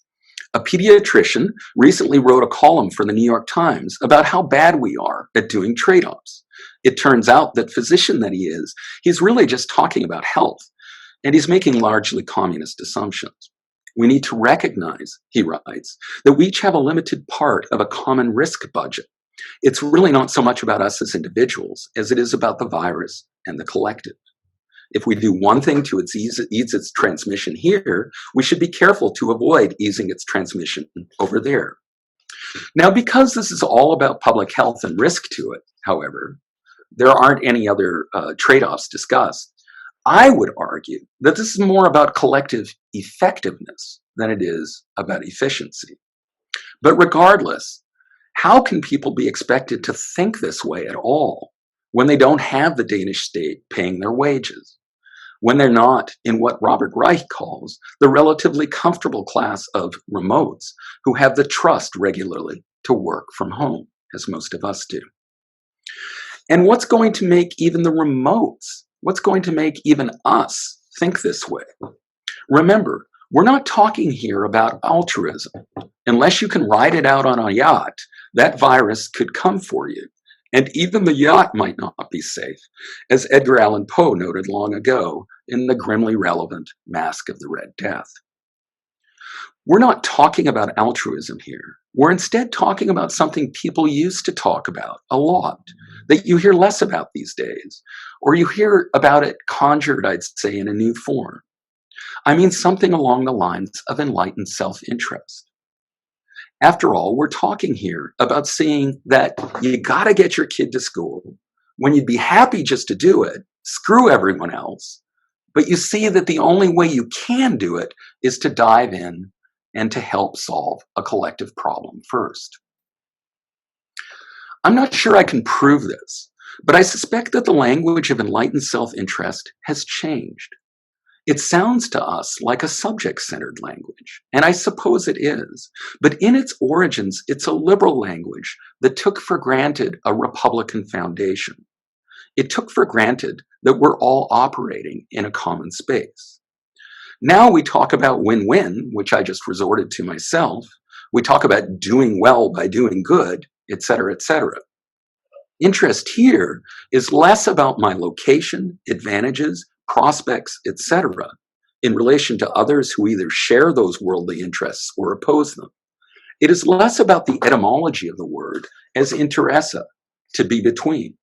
A pediatrician recently wrote a column for the New York Times about how bad we are at doing trade-offs. It turns out that physician that he is, he's really just talking about health. And he's making largely communist assumptions. We need to recognize, he writes, that we each have a limited part of a common risk budget. It's really not so much about us as individuals as it is about the virus and the collective. If we do one thing to ease its transmission here, we should be careful to avoid easing its transmission over there. Now, because this is all about public health and risk to it, however, there aren't any other trade-offs discussed. I would argue that this is more about collective effectiveness than it is about efficiency. But regardless, how can people be expected to think this way at all when they don't have the Danish state paying their wages? When they're not in what Robert Reich calls the relatively comfortable class of remotes who have the trust regularly to work from home, as most of us do. And what's going to make even the remotes, what's going to make even us think this way? Remember, we're not talking here about altruism. Unless you can ride it out on a yacht, that virus could come for you. And even the yacht might not be safe, as Edgar Allan Poe noted long ago in the grimly relevant Masque of the Red Death. We're not talking about altruism here. We're instead talking about something people used to talk about a lot, that you hear less about these days, or you hear about it conjured, I'd say, in a new form. I mean something along the lines of enlightened self-interest. After all, we're talking here about seeing that you gotta get your kid to school when you'd be happy just to do it, screw everyone else, but you see that the only way you can do it is to dive in and to help solve a collective problem first. I'm not sure I can prove this, but I suspect that the language of enlightened self-interest has changed. It sounds to us like a subject-centered language, and I suppose it is, but in its origins, it's a liberal language that took for granted a Republican foundation. It took for granted that we're all operating in a common space. Now we talk about win-win, which I just resorted to myself. We talk about doing well by doing good, etc., etc. Interest here is less about my location, advantages, prospects, etc., in relation to others who either share those worldly interests or oppose them. It is less about the etymology of the word as interessa, to be between.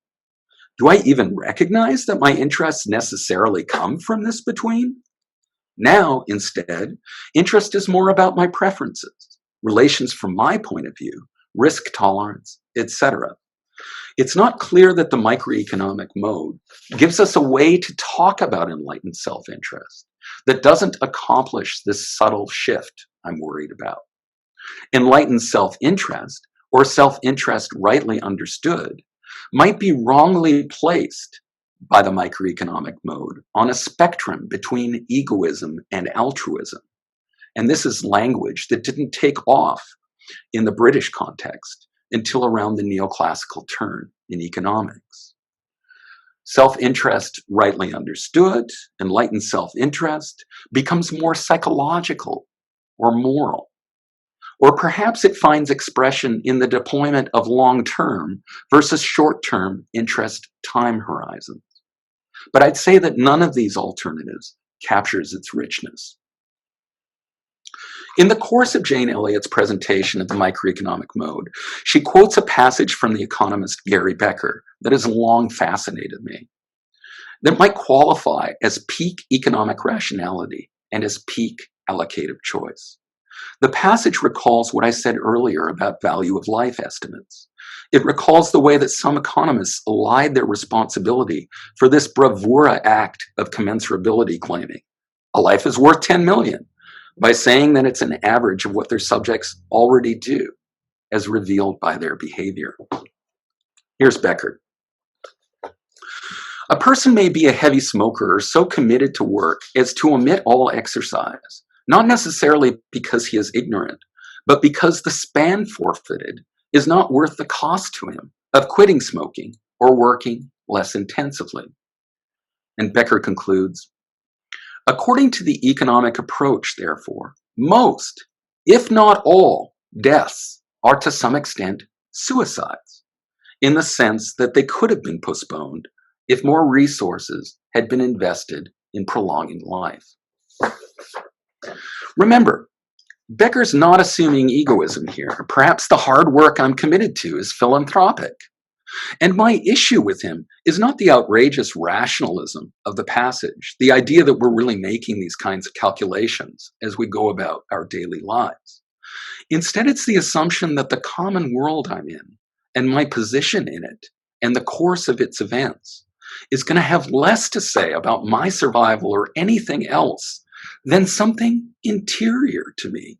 Do I even recognize that my interests necessarily come from this between? Now, instead, interest is more about my preferences, relations from my point of view, risk tolerance, etc. It's not clear that the microeconomic mode gives us a way to talk about enlightened self-interest that doesn't accomplish this subtle shift I'm worried about. Enlightened self-interest, or self-interest rightly understood, might be wrongly placed by the microeconomic mode on a spectrum between egoism and altruism. And this is language that didn't take off in the British context until around the neoclassical turn in economics. Self-interest, rightly understood, enlightened self-interest, becomes more psychological or moral. Or perhaps it finds expression in the deployment of long-term versus short-term interest time horizons. But I'd say that none of these alternatives captures its richness. In the course of Jane Elliott's presentation of the microeconomic mode, she quotes a passage from the economist Gary Becker that has long fascinated me, that might qualify as peak economic rationality and as peak allocative choice. The passage recalls what I said earlier about value of life estimates. It recalls the way that some economists allied their responsibility for this bravura act of commensurability, claiming a life is worth 10 million, by saying that it's an average of what their subjects already do, as revealed by their behavior. Here's Becker. A person may be a heavy smoker or so committed to work as to omit all exercise, not necessarily because he is ignorant, but because the span forfeited is not worth the cost to him of quitting smoking or working less intensively. And Becker concludes, according to the economic approach, therefore, most, if not all, deaths are to some extent suicides, in the sense that they could have been postponed if more resources had been invested in prolonging life. Remember, Becker's not assuming egoism here. Perhaps the hard work I'm committed to is philanthropic. And my issue with him is not the outrageous rationalism of the passage, the idea that we're really making these kinds of calculations as we go about our daily lives. Instead, it's the assumption that the common world I'm in and my position in it and the course of its events is going to have less to say about my survival or anything else than something interior to me,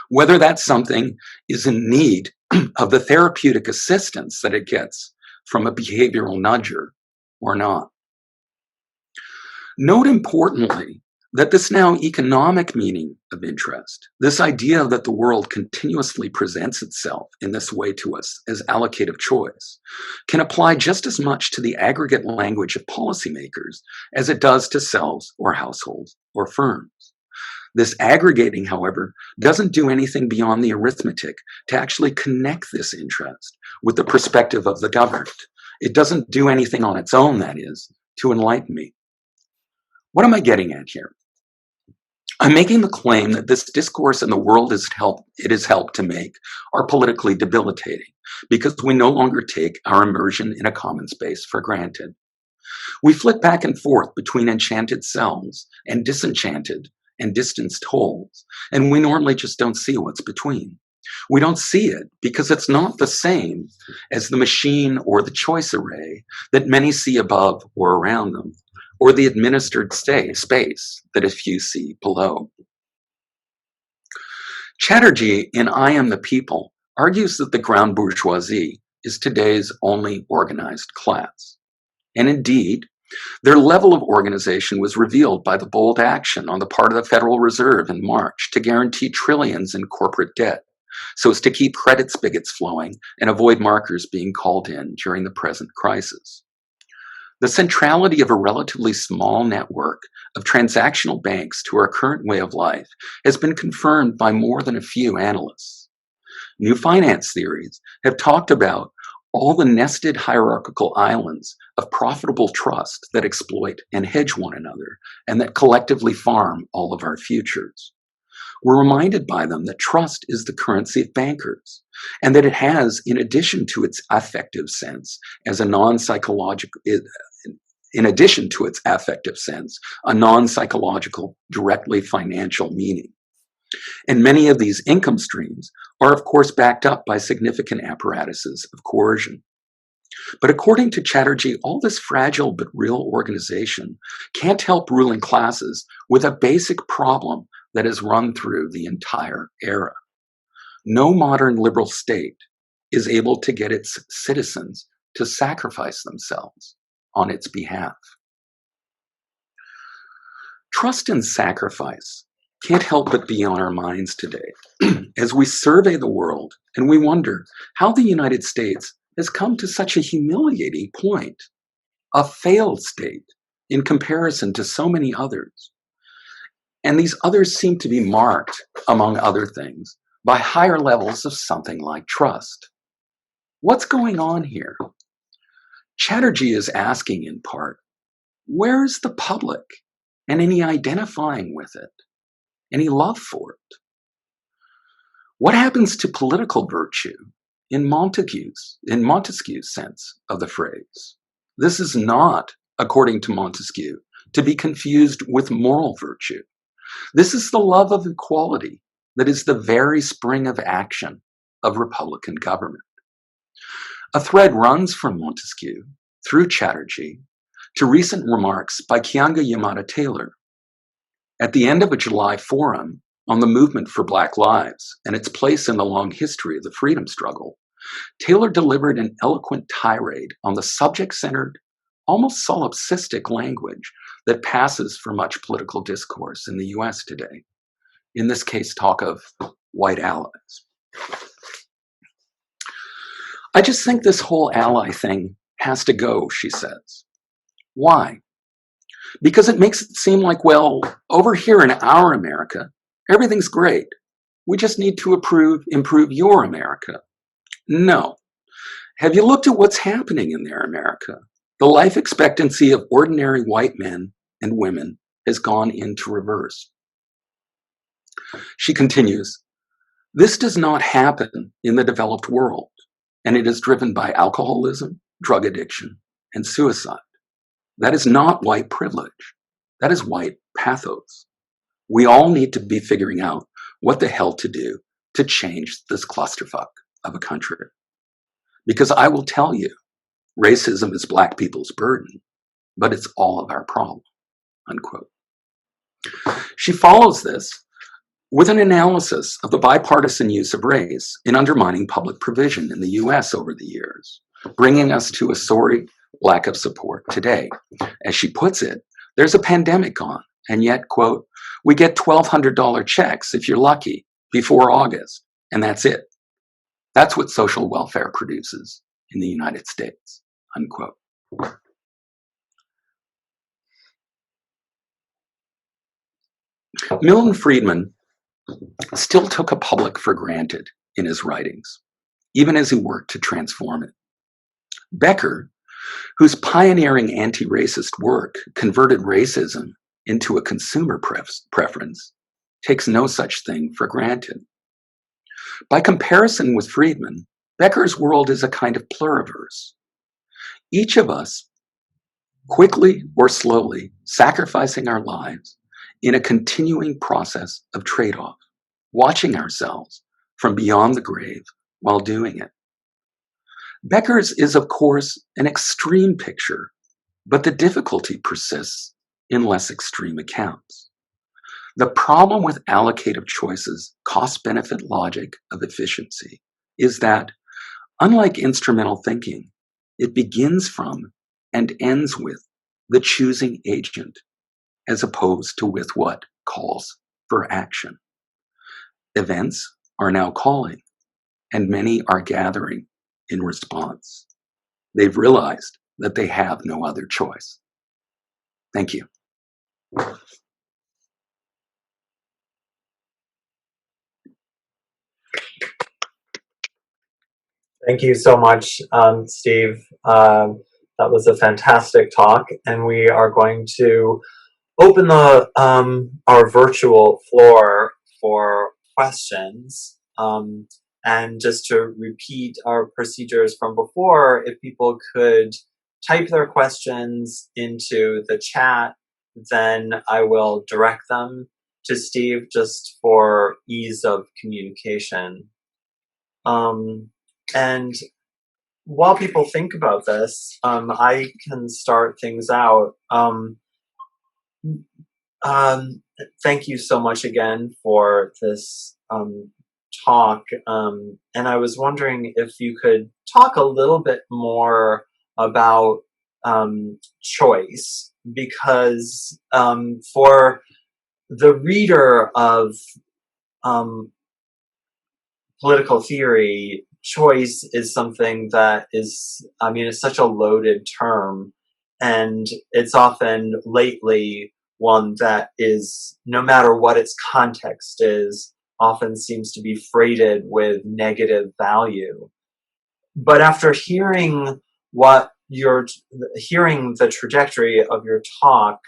whether that something is in need of the therapeutic assistance that it gets from a behavioral nudger or not. Note importantly that this now economic meaning of interest, this idea that the world continuously presents itself in this way to us as allocative choice, can apply just as much to the aggregate language of policymakers as it does to selves or households or firms. This aggregating, however, doesn't do anything beyond the arithmetic to actually connect this interest with the perspective of the governed. It doesn't do anything on its own, that is, to enlighten me. What am I getting at here? I'm making the claim that this discourse and the world it has helped to make are politically debilitating because we no longer take our immersion in a common space for granted. We flit back and forth between enchanted selves and disenchanted and distanced wholes, and we normally just don't see what's between. We don't see it because it's not the same as the machine or the choice array that many see above or around them, or the administered space that a few see below. Chatterjee in I Am the People argues that the ground bourgeoisie is today's only organized class. And indeed, their level of organization was revealed by the bold action on the part of the Federal Reserve in March to guarantee trillions in corporate debt, so as to keep credit spigots flowing and avoid markers being called in during the present crisis. The centrality of a relatively small network of transactional banks to our current way of life has been confirmed by more than a few analysts. New finance theories have talked about all the nested hierarchical islands of profitable trust that exploit and hedge one another and that collectively farm all of our futures. We're reminded by them that trust is the currency of bankers and that it has, in addition to its affective sense as a non-psychological, directly financial meaning. And many of these income streams are, of course, backed up by significant apparatuses of coercion. But according to Chatterjee, all this fragile but real organization can't help ruling classes with a basic problem that has run through the entire era. No modern liberal state is able to get its citizens to sacrifice themselves on its behalf. Trust and sacrifice can't help but be on our minds today as we survey the world and we wonder how the United States has come to such a humiliating point, a failed state in comparison to so many others. And these others seem to be marked, among other things, by higher levels of something like trust. What's going on here? Chatterjee is asking in part, where is the public and any identifying with it, any love for it? What happens to political virtue in Montesquieu's sense of the phrase? This is not, according to Montesquieu, to be confused with moral virtue. This is the love of equality that is the very spring of action of Republican government. A thread runs from Montesquieu through Chatterjee to recent remarks by Keeanga-Yamahtta Taylor. At the end of a July forum on the movement for Black lives and its place in the long history of the freedom struggle, Taylor delivered an eloquent tirade on the subject-centered, almost solipsistic language that passes for much political discourse in the US today. In this case, talk of white allies. I just think this whole ally thing has to go, she says. Why? Because it makes it seem like, well, over here in our America, everything's great. We just need to improve your America. No. Have you looked at what's happening in their America? The life expectancy of ordinary white men and women has gone into reverse. She continues, this does not happen in the developed world, and it is driven by alcoholism, drug addiction, and suicide. That is not white privilege. That is white pathos. We all need to be figuring out what the hell to do to change this clusterfuck of a country. Because I will tell you, racism is Black people's burden, but it's all of our problem, unquote. She follows this with an analysis of the bipartisan use of race in undermining public provision in the US over the years, bringing us to a sorry lack of support today. As she puts it, there's a pandemic on, and yet, quote, we get $1,200 checks if you're lucky before August, and that's it. That's what social welfare produces in the United States, unquote. Milton Friedman still took a public for granted in his writings, even as he worked to transform it. Becker, whose pioneering anti-racist work converted racism into a consumer preference, takes no such thing for granted. By comparison with Friedman, Becker's world is a kind of pluriverse. Each of us, quickly or slowly, sacrificing our lives in a continuing process of trade-off, watching ourselves from beyond the grave while doing it. Becker's is, of course, an extreme picture, but the difficulty persists in less extreme accounts. The problem with allocative choices, cost-benefit logic of efficiency, is that, unlike instrumental thinking, it begins from and ends with the choosing agent, as opposed to with what calls for action. Events are now calling, and many are gathering in response. They've realized that they have no other choice. Thank you. Thank you so much, Steve. That was a fantastic talk, and we are going to open the our virtual floor for questions. And just to repeat our procedures from before, if people could type their questions into the chat, then I will direct them to Steve just for ease of communication. And while people think about this, I can start things out. Thank you so much again for this talk, and I was wondering if you could talk a little bit more about choice, because for the reader of political theory, choice is something that is, I mean, it's such a loaded term, and it's often lately one that is, no matter what its context is, often seems to be freighted with negative value. But after hearing hearing the trajectory of your talk,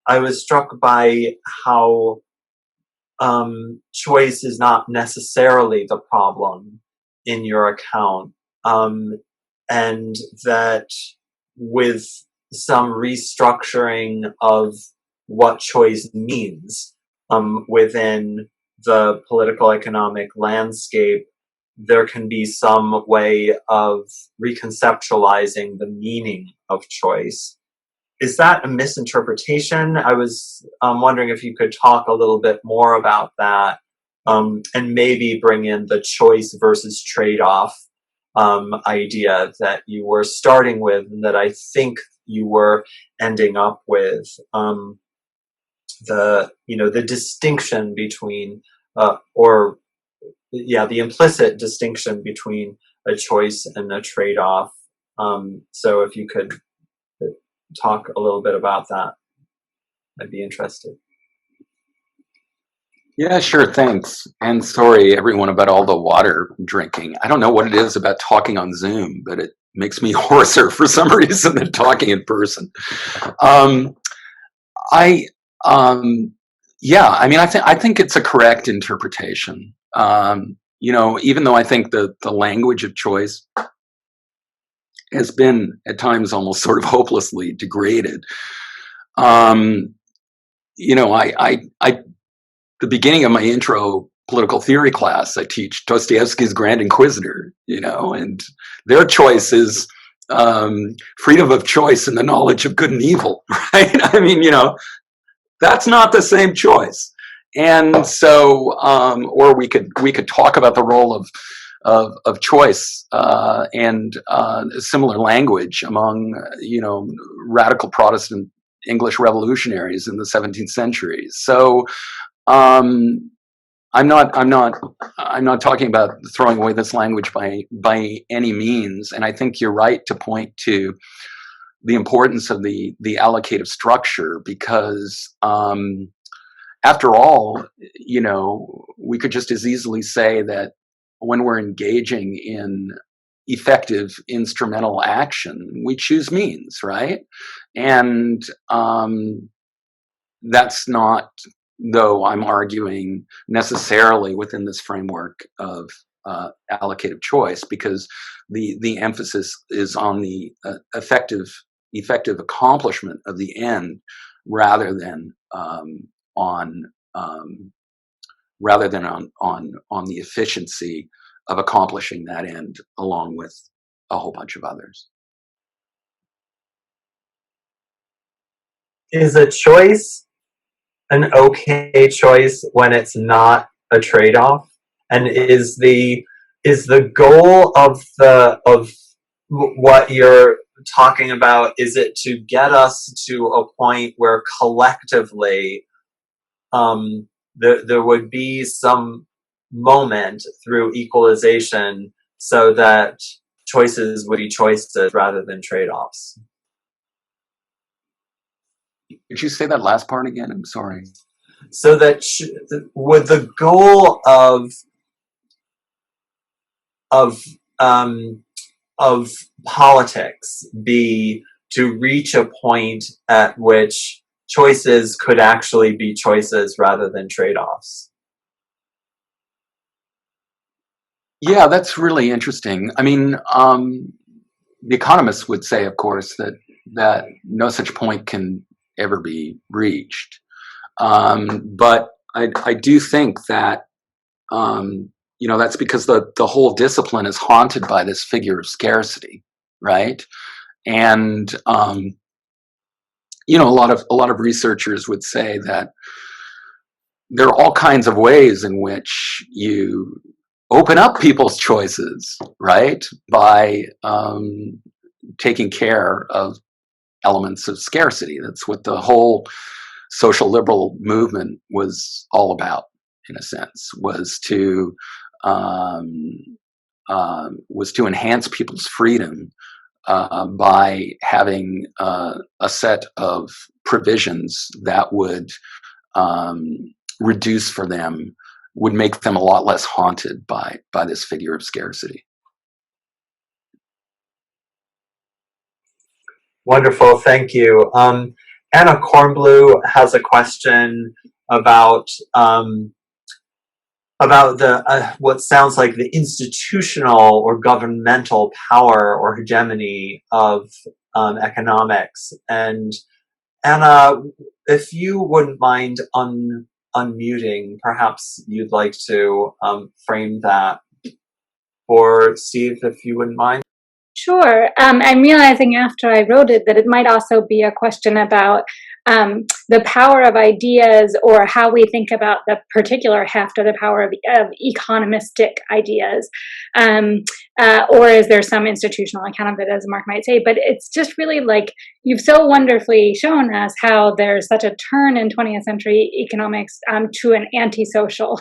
I was struck by how choice is not necessarily the problem in your account, and that with some restructuring of what choice means within the political economic landscape, there can be some way of reconceptualizing the meaning of choice. Is that a misinterpretation? I was wondering if you could talk a little bit more about that, and maybe bring in the choice versus trade-off idea that you were starting with, and that I think you were ending up with, the distinction between, the implicit distinction between a choice and a trade-off. So if you could talk a little bit about that, I'd be interested. Yeah, sure, thanks. And sorry, everyone, about all the water drinking. I don't know what it is about talking on Zoom, but it makes me hoarser for some reason than talking in person. I think it's a correct interpretation. Even though I think the language of choice has been at times almost sort of hopelessly degraded. The beginning of my intro political theory class, I teach Dostoevsky's Grand Inquisitor, and their choice is freedom of choice and the knowledge of good and evil, right? I mean, that's not the same choice. And so, or we could talk about the role of choice and similar language among radical Protestant English revolutionaries in the 17th century. So I'm not talking about throwing away this language by any means, and I think you're right to point to the importance of the allocative structure, because after all, we could just as easily say that when we're engaging in effective instrumental action, we choose means, right? And that's not, though I'm arguing, necessarily within this framework of allocative choice, because the emphasis is on the effective accomplishment of the end, rather than on the efficiency of accomplishing that end along with a whole bunch of others. Is a choice an okay choice when it's not a trade-off? And is the goal of what you're talking about, is it to get us to a point where collectively there would be some moment through equalization so that choices would be choices rather than trade-offs? Could you say that last part again? I'm sorry. So that would the goal of politics be to reach a point at which choices could actually be choices rather than trade-offs? Yeah, that's really interesting. I mean, the economists would say, of course, that no such point can ever be reached. But I do think that that's because the whole discipline is haunted by this figure of scarcity, right? And a lot of researchers would say that there are all kinds of ways in which you open up people's choices, right? By taking care of elements of scarcity. That's what the whole social liberal movement was all about, in a sense, um, was to enhance people's freedom by having a set of provisions that would reduce for them, would make them a lot less haunted by this figure of scarcity. Wonderful, thank you. Anna Kornblue has a question about the what sounds like the institutional or governmental power or hegemony of economics. And Anna, if you wouldn't mind unmuting, perhaps you'd like to frame that for Steve, if you wouldn't mind. Sure. I'm realizing after I wrote it that it might also be a question about the power of ideas, or how we think about the particular heft of the power of economistic ideas. Or is there some institutional account of it, as Mark might say? But it's just really like, you've so wonderfully shown us how there's such a turn in 20th century economics to an antisocial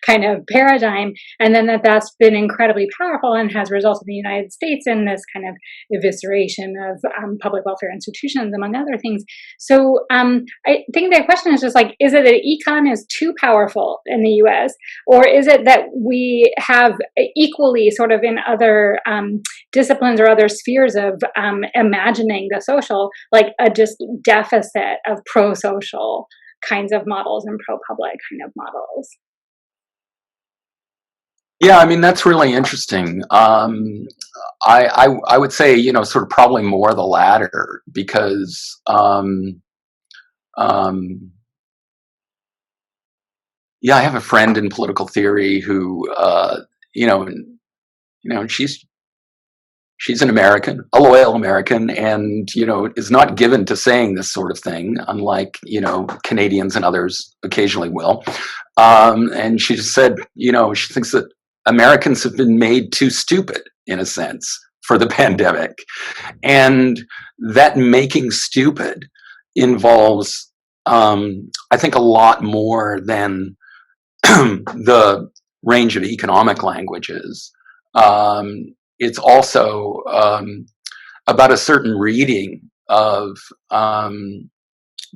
kind of paradigm, and then that's been incredibly powerful and has resulted in the United States in this kind of evisceration of public welfare institutions, among other things. So I think the question is just like, is it that econ is too powerful in the US, or is it that we have equally sort of in other disciplines or other spheres of imagining the social, like a just deficit of pro-social kinds of models and pro-public kind of models? Yeah, I mean, that's really interesting. I would say, sort of probably more the latter, because yeah, I have a friend in political theory who, she's an American, a loyal American, and, is not given to saying this sort of thing, unlike, Canadians and others occasionally will. And she just said, she thinks that Americans have been made too stupid, in a sense, for the pandemic. And that making stupid involves, I think, a lot more than the range of economic languages. It's also about a certain reading of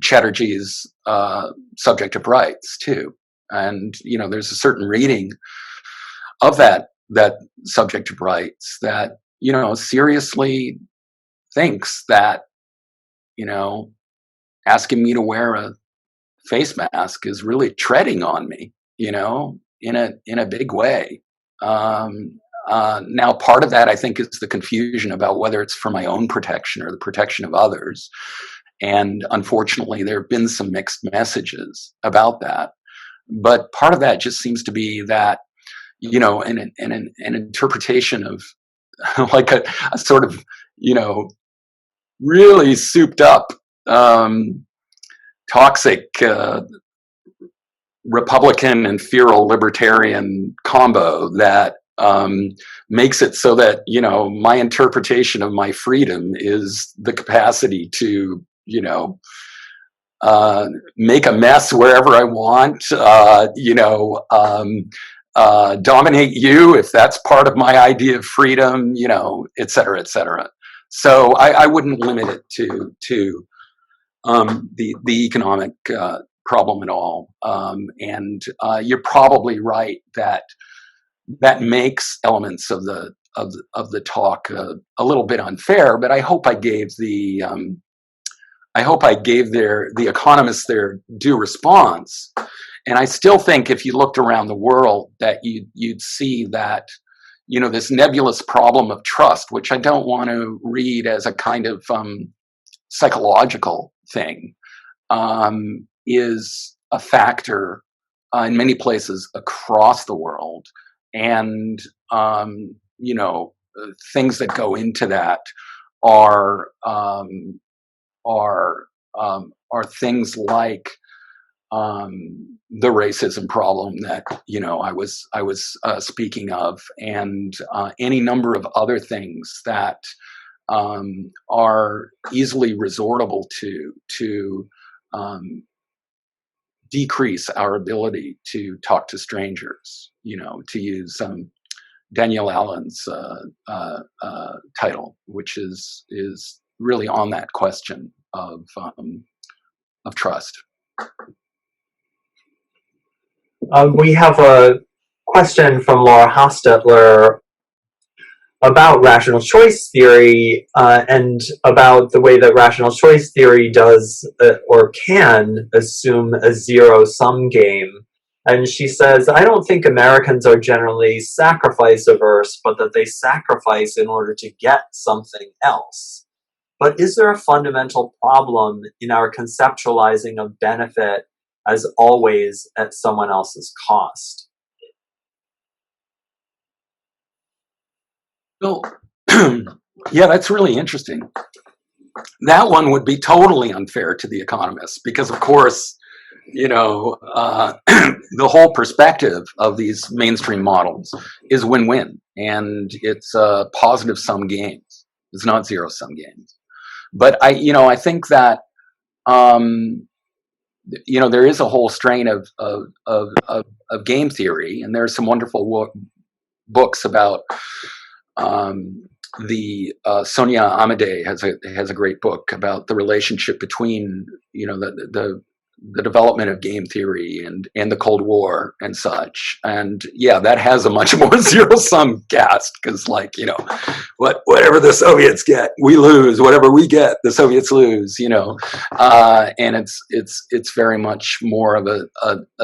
Chatterjee's subjective rights too, and there's a certain reading of that subjective rights that seriously thinks that asking me to wear a face mask is really treading on me, in a big way. Now, part of that, I think, is the confusion about whether it's for my own protection or the protection of others. And unfortunately, there have been some mixed messages about that. But part of that just seems to be that, an interpretation of like a sort of, really souped up, toxic Republican and feral libertarian combo that makes it so that my interpretation of my freedom is the capacity to make a mess wherever I want, dominate you if that's part of my idea of freedom, et cetera, et cetera. So I wouldn't limit it to the economic problem at all. And you're probably right that makes elements of the talk a little bit unfair. But I hope I gave the economists their due response. And I still think if you looked around the world that you'd see that this nebulous problem of trust, which I don't want to read as a kind of psychological thing, is a factor in many places across the world. And things that go into that are things like the racism problem that I was speaking of, and any number of other things that are easily resortable to decrease our ability to talk to strangers. To use Danielle Allen's title, which is really on that question of trust. We have a question from Laura Hostetler about rational choice theory and about the way that rational choice theory does or can assume a zero-sum game. And she says, I don't think Americans are generally sacrifice averse, but that they sacrifice in order to get something else. But is there a fundamental problem in our conceptualizing of benefit as always at someone else's cost? Well, yeah, that's really interesting. That one would be totally unfair to the economists because, of course, the whole perspective of these mainstream models is win-win, and it's positive sum games. It's not zero sum games. But I think that there is a whole strain of game theory, and there's some wonderful books about Sonia Amadei has a great book about the relationship between the development of game theory and the Cold War and such. And yeah, that has a much more zero sum cast because whatever the Soviets get, we lose. Whatever we get, the Soviets lose. And it's very much more of a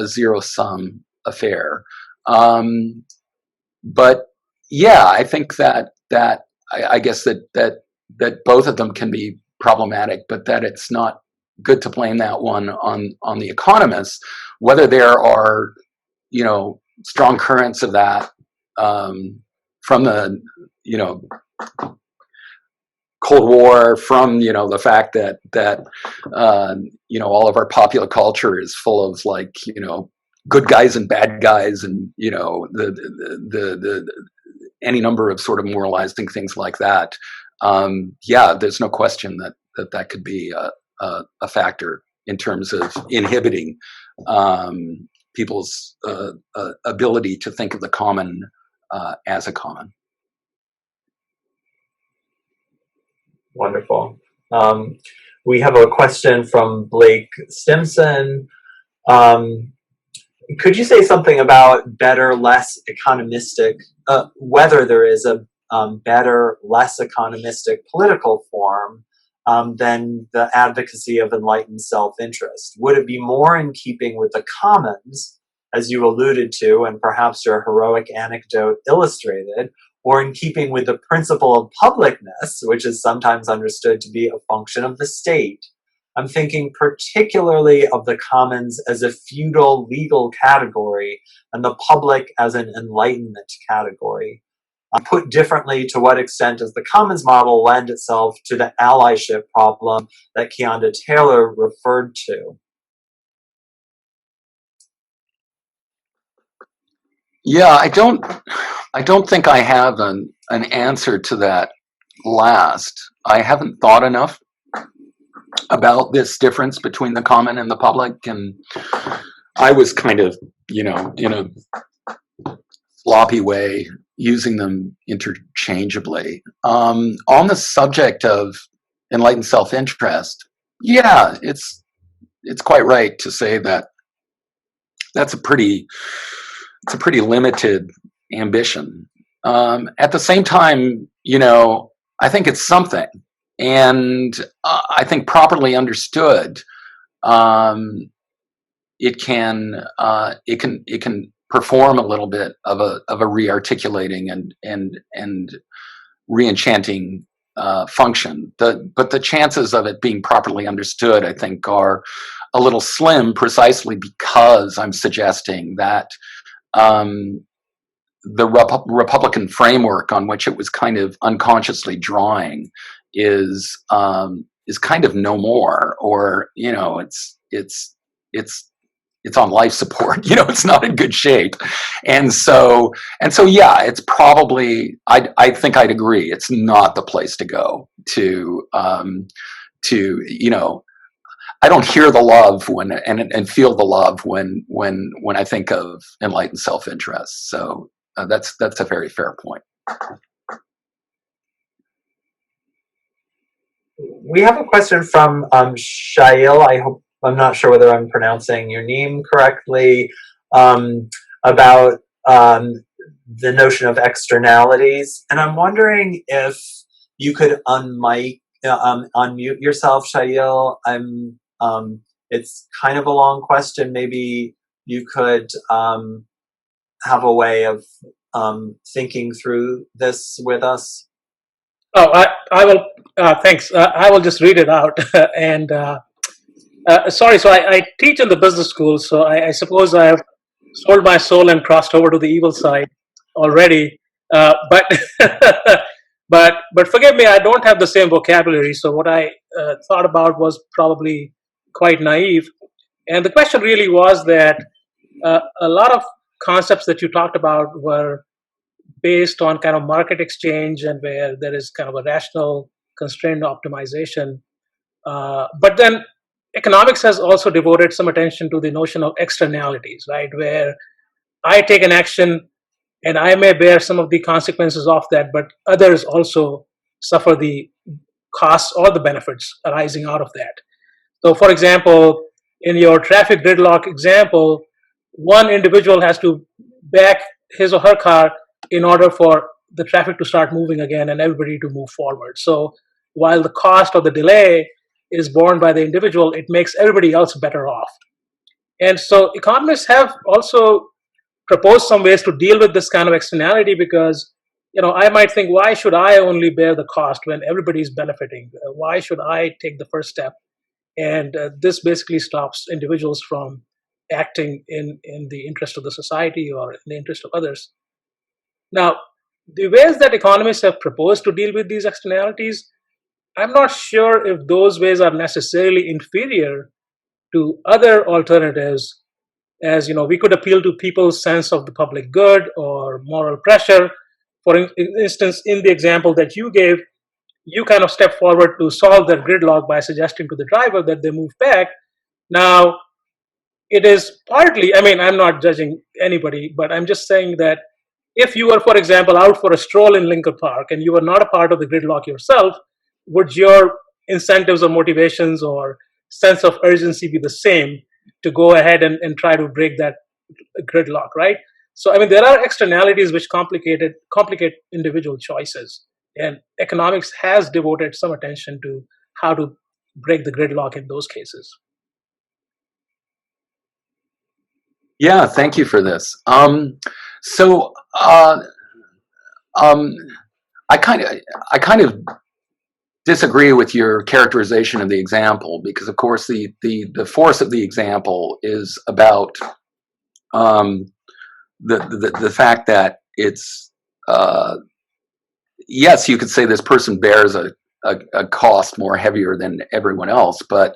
zero sum affair. But yeah, I think that I guess that both of them can be problematic, but that it's not good to blame that one on the economists. Whether there are strong currents of that from the Cold War, from the fact that all of our popular culture is full of good guys and bad guys, and the any number of sort of moralizing things like that. Yeah, there's no question that could be a factor in terms of inhibiting people's ability to think of the common as a common. Wonderful. We have a question from Blake Stimson. Could you say something about better, less economistic, whether there is a better, less economistic political form than the advocacy of enlightened self-interest? Would it be more in keeping with the commons, as you alluded to, and perhaps your heroic anecdote illustrated, or in keeping with the principle of publicness, which is sometimes understood to be a function of the state? I'm thinking particularly of the commons as a feudal legal category and the public as an enlightenment category. Put differently, to what extent does the commons model lend itself to the allyship problem that Keonda Taylor referred to? Yeah, I don't think I have an answer to that last. I haven't thought enough about this difference between the common and the public, and I was kind of, in a sloppy way, using them interchangeably. On the subject of enlightened self-interest, yeah, it's quite right to say that that's a pretty limited ambition. At the same time, I think it's something. And I think properly understood, it can perform a little bit of a re-articulating and re-enchanting function. But the chances of it being properly understood, I think, are a little slim, precisely because I'm suggesting that the Republican framework on which it was kind of unconsciously drawing is kind of no more, or it's it's on life support. It's not in good shape. And so yeah, it's probably, I think I'd agree. It's not the place to go to, I don't hear the love and feel the love when I think of enlightened self-interest. So that's a very fair point. We have a question from Shail. I'm not sure whether I'm pronouncing your name correctly, about the notion of externalities, and I'm wondering if you could unmute yourself, Shail. It's kind of a long question. Maybe you could have a way of thinking through this with us. Oh, I will. Thanks. I will just read it out. And sorry, so I teach in the business school, so I suppose I have sold my soul and crossed over to the evil side already. But but forgive me, I don't have the same vocabulary. So what I thought about was probably quite naive. And the question really was that a lot of concepts that you talked about were based on kind of market exchange and where there is kind of a rational constrained optimization. But then economics has also devoted some attention to the notion of externalities, right? Where I take an action and I may bear some of the consequences of that, but others also suffer the costs or the benefits arising out of that. So, for example, in your traffic gridlock example, one individual has to back his or her car in order for the traffic to start moving again and everybody to move forward. So while the cost of the delay is borne by the individual, it makes everybody else better off. And so economists have also proposed some ways to deal with this kind of externality, because I might think, why should I only bear the cost when everybody is benefiting? Why should I take the first step? And this basically stops individuals from acting in the interest of the society or in the interest of others. Now, the ways that economists have proposed to deal with these externalities, I'm not sure if those ways are necessarily inferior to other alternatives. As we could appeal to people's sense of the public good or moral pressure. For instance, in the example that you gave, you kind of step forward to solve that gridlock by suggesting to the driver that they move back. Now, it is partly, I'm not judging anybody, but I'm just saying that if you were, for example, out for a stroll in Lincoln Park and you were not a part of the gridlock yourself, would your incentives or motivations or sense of urgency be the same to go ahead and try to break that gridlock, right? So, there are externalities which complicate individual choices. And economics has devoted some attention to how to break the gridlock in those cases. Yeah, thank you for this. I kind of disagree with your characterization of the example, because of course the force of the example is about the fact that it's yes, you could say this person bears a cost more heavier than everyone else, but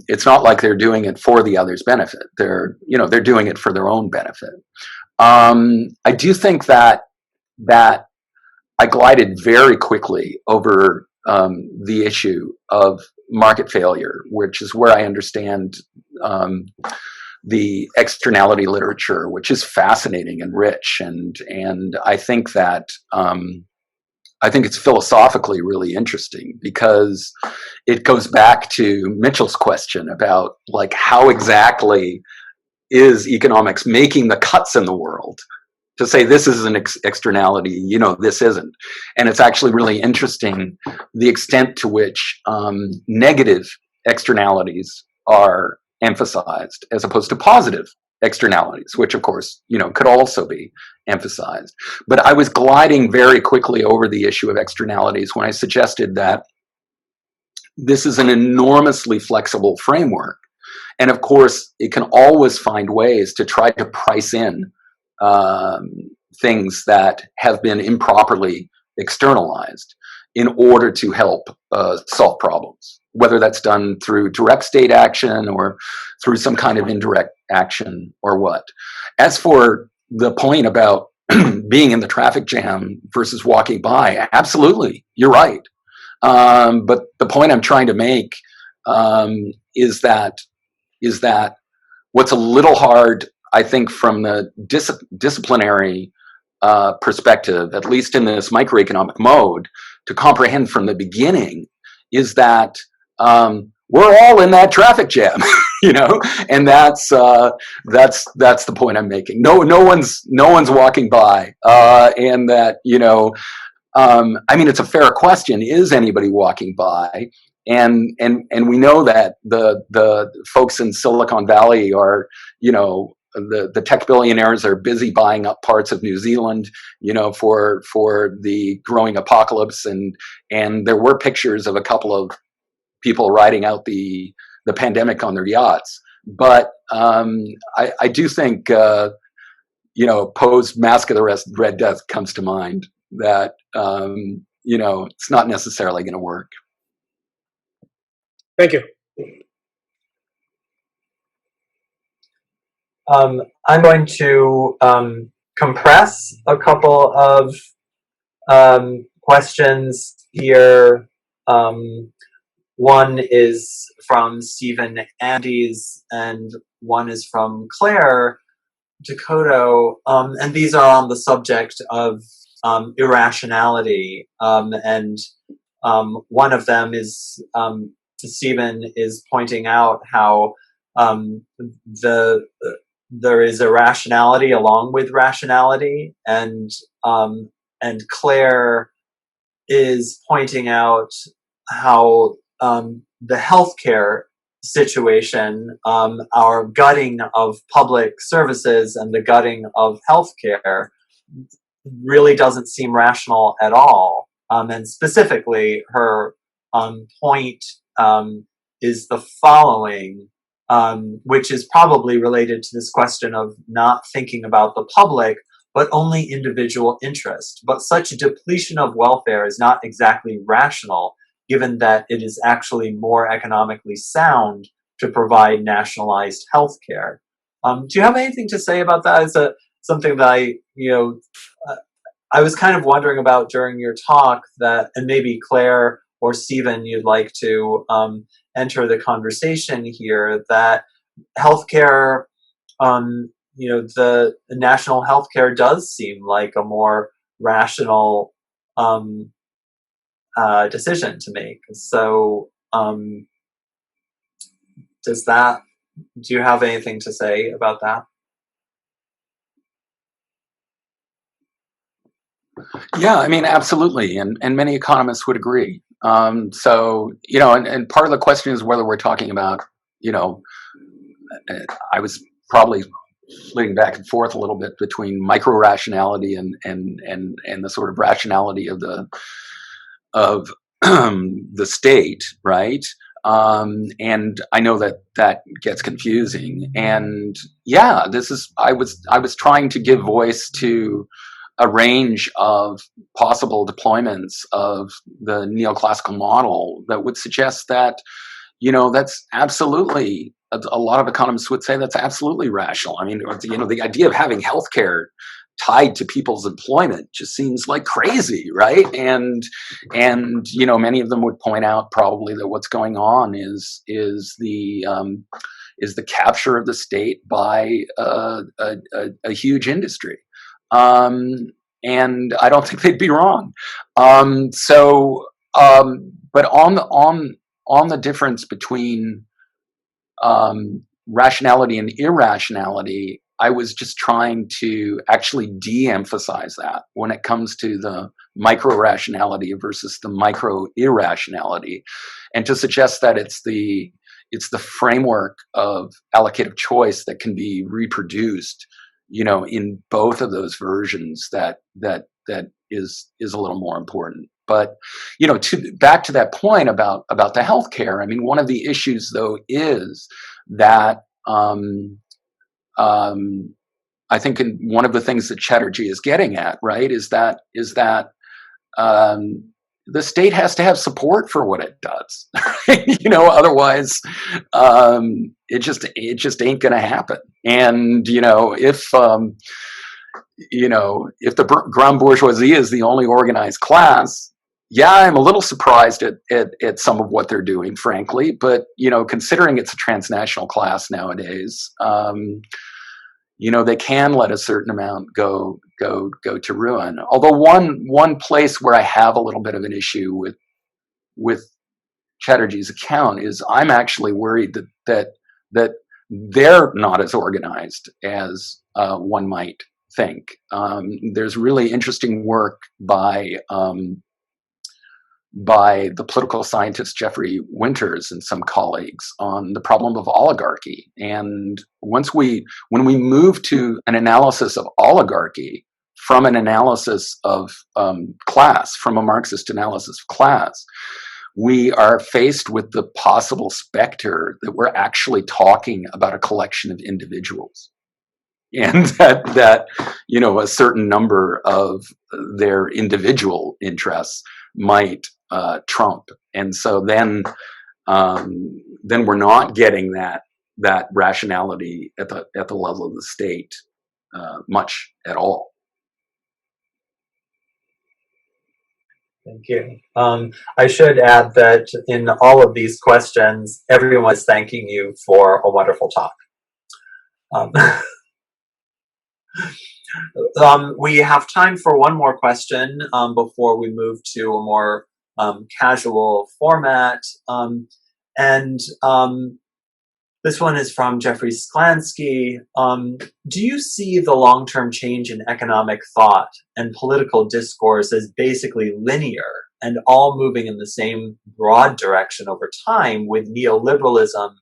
it's not like they're doing it for the other's benefit. They're doing it for their own benefit. I do think that I glided very quickly over the issue of market failure, which is where I understand the externality literature, which is fascinating and rich, and I think that I think it's philosophically really interesting, because it goes back to Mitchell's question about how exactly is economics making the cuts in the world to say this is an externality, this isn't. And it's actually really interesting the extent to which negative externalities are emphasized as opposed to positive externalities, which of course, could also be emphasized. But I was gliding very quickly over the issue of externalities when I suggested that this is an enormously flexible framework. And of course, it can always find ways to try to price in things that have been improperly externalized. in order to help solve problems, whether that's done through direct state action or through some kind of indirect action or what. As for the point about being in the traffic jam versus walking by, absolutely, you're right. But the point I'm trying to make is that what's a little hard, I think, from the disciplinary perspective, at least in this microeconomic mode, to comprehend from the beginning, is that we're all in that traffic jam, you know, and that's the point I'm making. No one's walking by, and that, you know, I mean, it's a fair question. Is anybody walking by? And we know that the folks in Silicon Valley are, you know, the tech billionaires are busy buying up parts of New Zealand, you know, for the growing apocalypse, and there were pictures of a couple of people riding out the pandemic on their yachts. But I do think, you know, Poe's Mask of the Red Death comes to mind, that you know, it's not necessarily going to work. Thank you. I'm going to compress a couple of questions here. One is from Stephen Andes, and one is from Claire Dakota, and these are on the subject of irrationality. And one of them is Stephen is pointing out how there is irrationality along with rationality, and Claire is pointing out how the healthcare situation, our gutting of public services and the gutting of healthcare, really doesn't seem rational at all. And specifically, her point is the following, which is probably related to this question of not thinking about the public, but only individual interest. But such depletion of welfare is not exactly rational, given that it is actually more economically sound to provide nationalized health care. Do you have anything to say about that? It's something that I was kind of wondering about during your talk, that, and maybe Claire or Stephen, you'd like to enter the conversation here, that healthcare, the national healthcare does seem like a more rational decision to make. So, do you have anything to say about that? Yeah, I mean, absolutely, and many economists would agree. So, you know, and part of the question is whether we're talking about, you know, I was probably flitting back and forth a little bit between micro rationality and the sort of rationality of the state, right? And I know that gets confusing. And yeah, I was trying to give voice to a range of possible deployments of the neoclassical model that would suggest that, you know, that's absolutely, a lot of economists would say that's absolutely rational. I mean, you know, the idea of having healthcare tied to people's employment just seems like crazy, right? And you know, many of them would point out probably that what's going on is the capture of the state by a huge industry. And I don't think they'd be wrong. But on the difference between rationality and irrationality, I was just trying to actually de-emphasize that when it comes to the micro rationality versus the micro irrationality, and to suggest that it's the framework of allocative choice that can be reproduced, you know, in both of those versions that is a little more important. But, you know, back to that point about the healthcare, I mean, one of the issues though is that I think one of the things that Chatterjee is getting at, right, is that the state has to have support for what it does. Otherwise, it just ain't going to happen. And if the grand bourgeoisie is the only organized class, yeah, I'm a little surprised at some of what they're doing, frankly. But considering it's a transnational class nowadays, they can let a certain amount go to ruin. Although one place where I have a little bit of an issue with Chatterjee's account is I'm actually worried that they're not as organized as one might think. There's really interesting work by the political scientist Jeffrey Winters and some colleagues on the problem of oligarchy. And when we move to an analysis of oligarchy from an analysis of class, from a Marxist analysis of class, we are faced with the possible specter that we're actually talking about a collection of individuals. And that a certain number of their individual interests might trump, and so then we're not getting that rationality at the level of the state much at all. Thank you. I should add that in all of these questions, everyone is thanking you for a wonderful talk. We have time for one more question before we move to a more casual format. This one is from Jeffrey Sklansky. Do you see the long-term change in economic thought and political discourse as basically linear and all moving in the same broad direction over time, with neoliberalism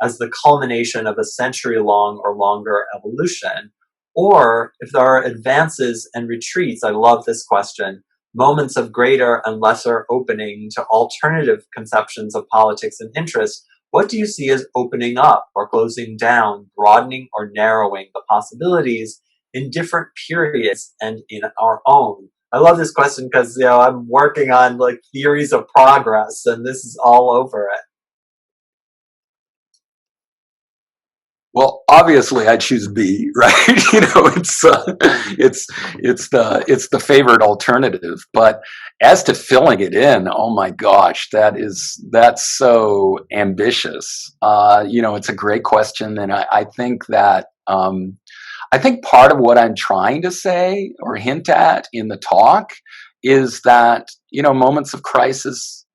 as the culmination of a century-long or longer evolution? Or if there are advances and retreats, I love this question, moments of greater and lesser opening to alternative conceptions of politics and interest, what do you see as opening up or closing down, broadening or narrowing the possibilities in different periods and in our own? I love this question because I'm working on theories of progress, and this is all over it. Well, obviously, I choose B, right? It's the favored alternative. But as to filling it in, oh my gosh, that's so ambitious. It's a great question, and I think that I think part of what I'm trying to say or hint at in the talk is that moments of crisis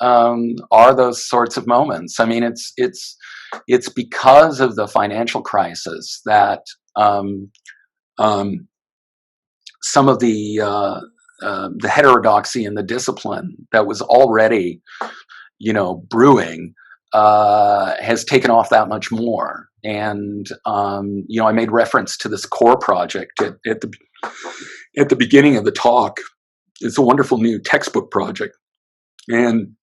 are those sorts of moments. I mean, it's because of the financial crisis that some of the heterodoxy in the discipline that was already, brewing has taken off that much more. And I made reference to this core project at the beginning of the talk. It's a wonderful new textbook project, and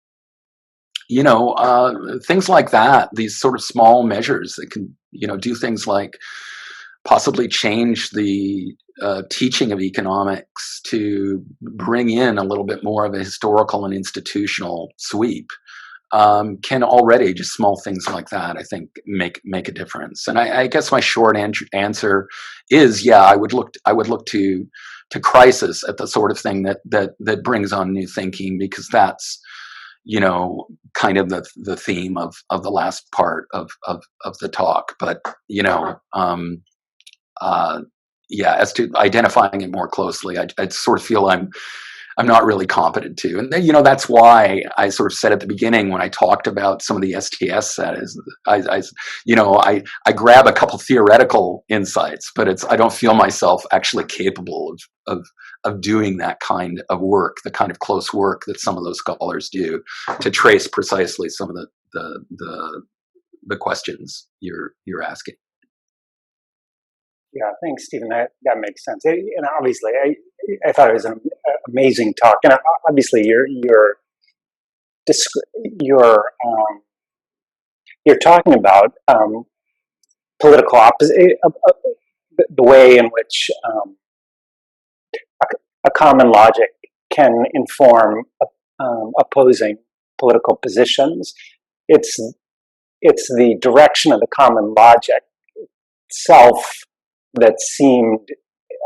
things like that, these sort of small measures that can, do things like possibly change the teaching of economics to bring in a little bit more of a historical and institutional sweep, can already, just small things like that, I think, make a difference. And I guess my short answer is, yeah, I would look to crisis at the sort of thing that brings on new thinking, because that's kind of the theme of the last part of the talk. But as to identifying it more closely, I sort of feel I'm not really competent to, and that's why I sort of said at the beginning when I talked about some of the STS settings, I grab a couple theoretical insights, but I don't feel myself actually capable of doing that kind of work, the kind of close work that some of those scholars do to trace precisely some of the questions you're asking. Yeah, thanks, Stephen. That makes sense. And obviously, I thought it was an amazing talk. And obviously, you're talking about political opposition, the way in which a common logic can inform opposing political positions. It's the direction of the common logic itself that seemed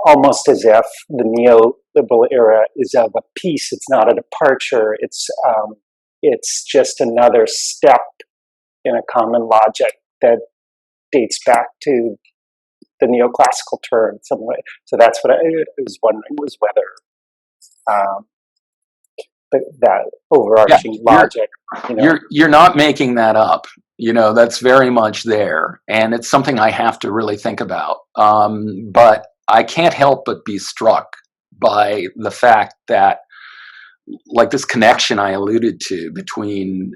almost as if the neoliberal era is of a piece. It's not a departure. It's just another step in a common logic that dates back to the neoclassical turn in some way. So that's what I was wondering, was whether that overarching logic. You're not making that up. That's very much there, and it's something I have to really think about. But I can't help but be struck by the fact that, like, this connection I alluded to between,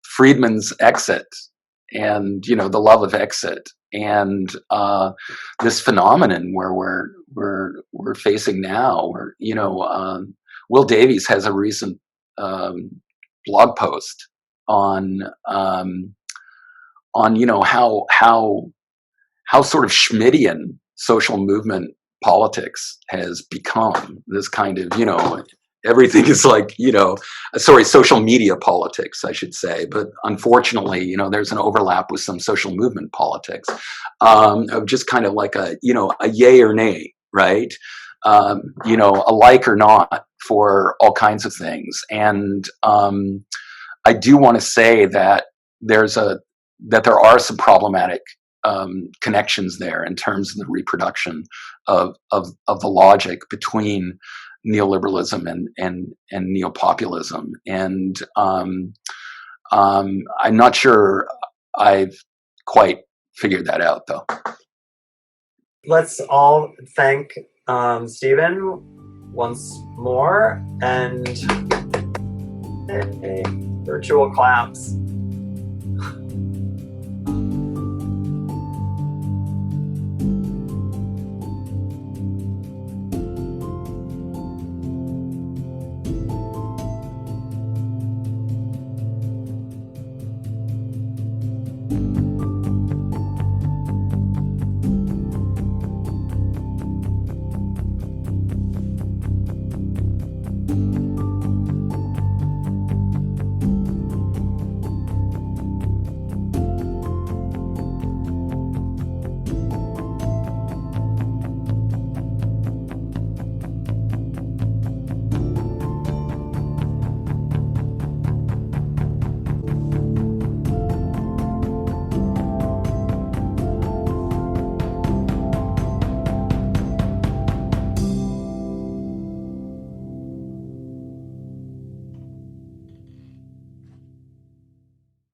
Friedman's exit and, the love of exit, and this phenomenon where we're facing now, where, Will Davies has a recent blog post on how sort of Schmittian social movement politics has become this kind of, everything is like, social media politics, I should say. But unfortunately, there's an overlap with some social movement politics of just kind of like a yay or nay, right? A like or not for all kinds of things. And I do want to say that there are some problematic connections there in terms of the reproduction of the logic between neoliberalism and neopopulism. And I'm not sure I've quite figured that out, though. Let's all thank Stephen once more, and virtual claps.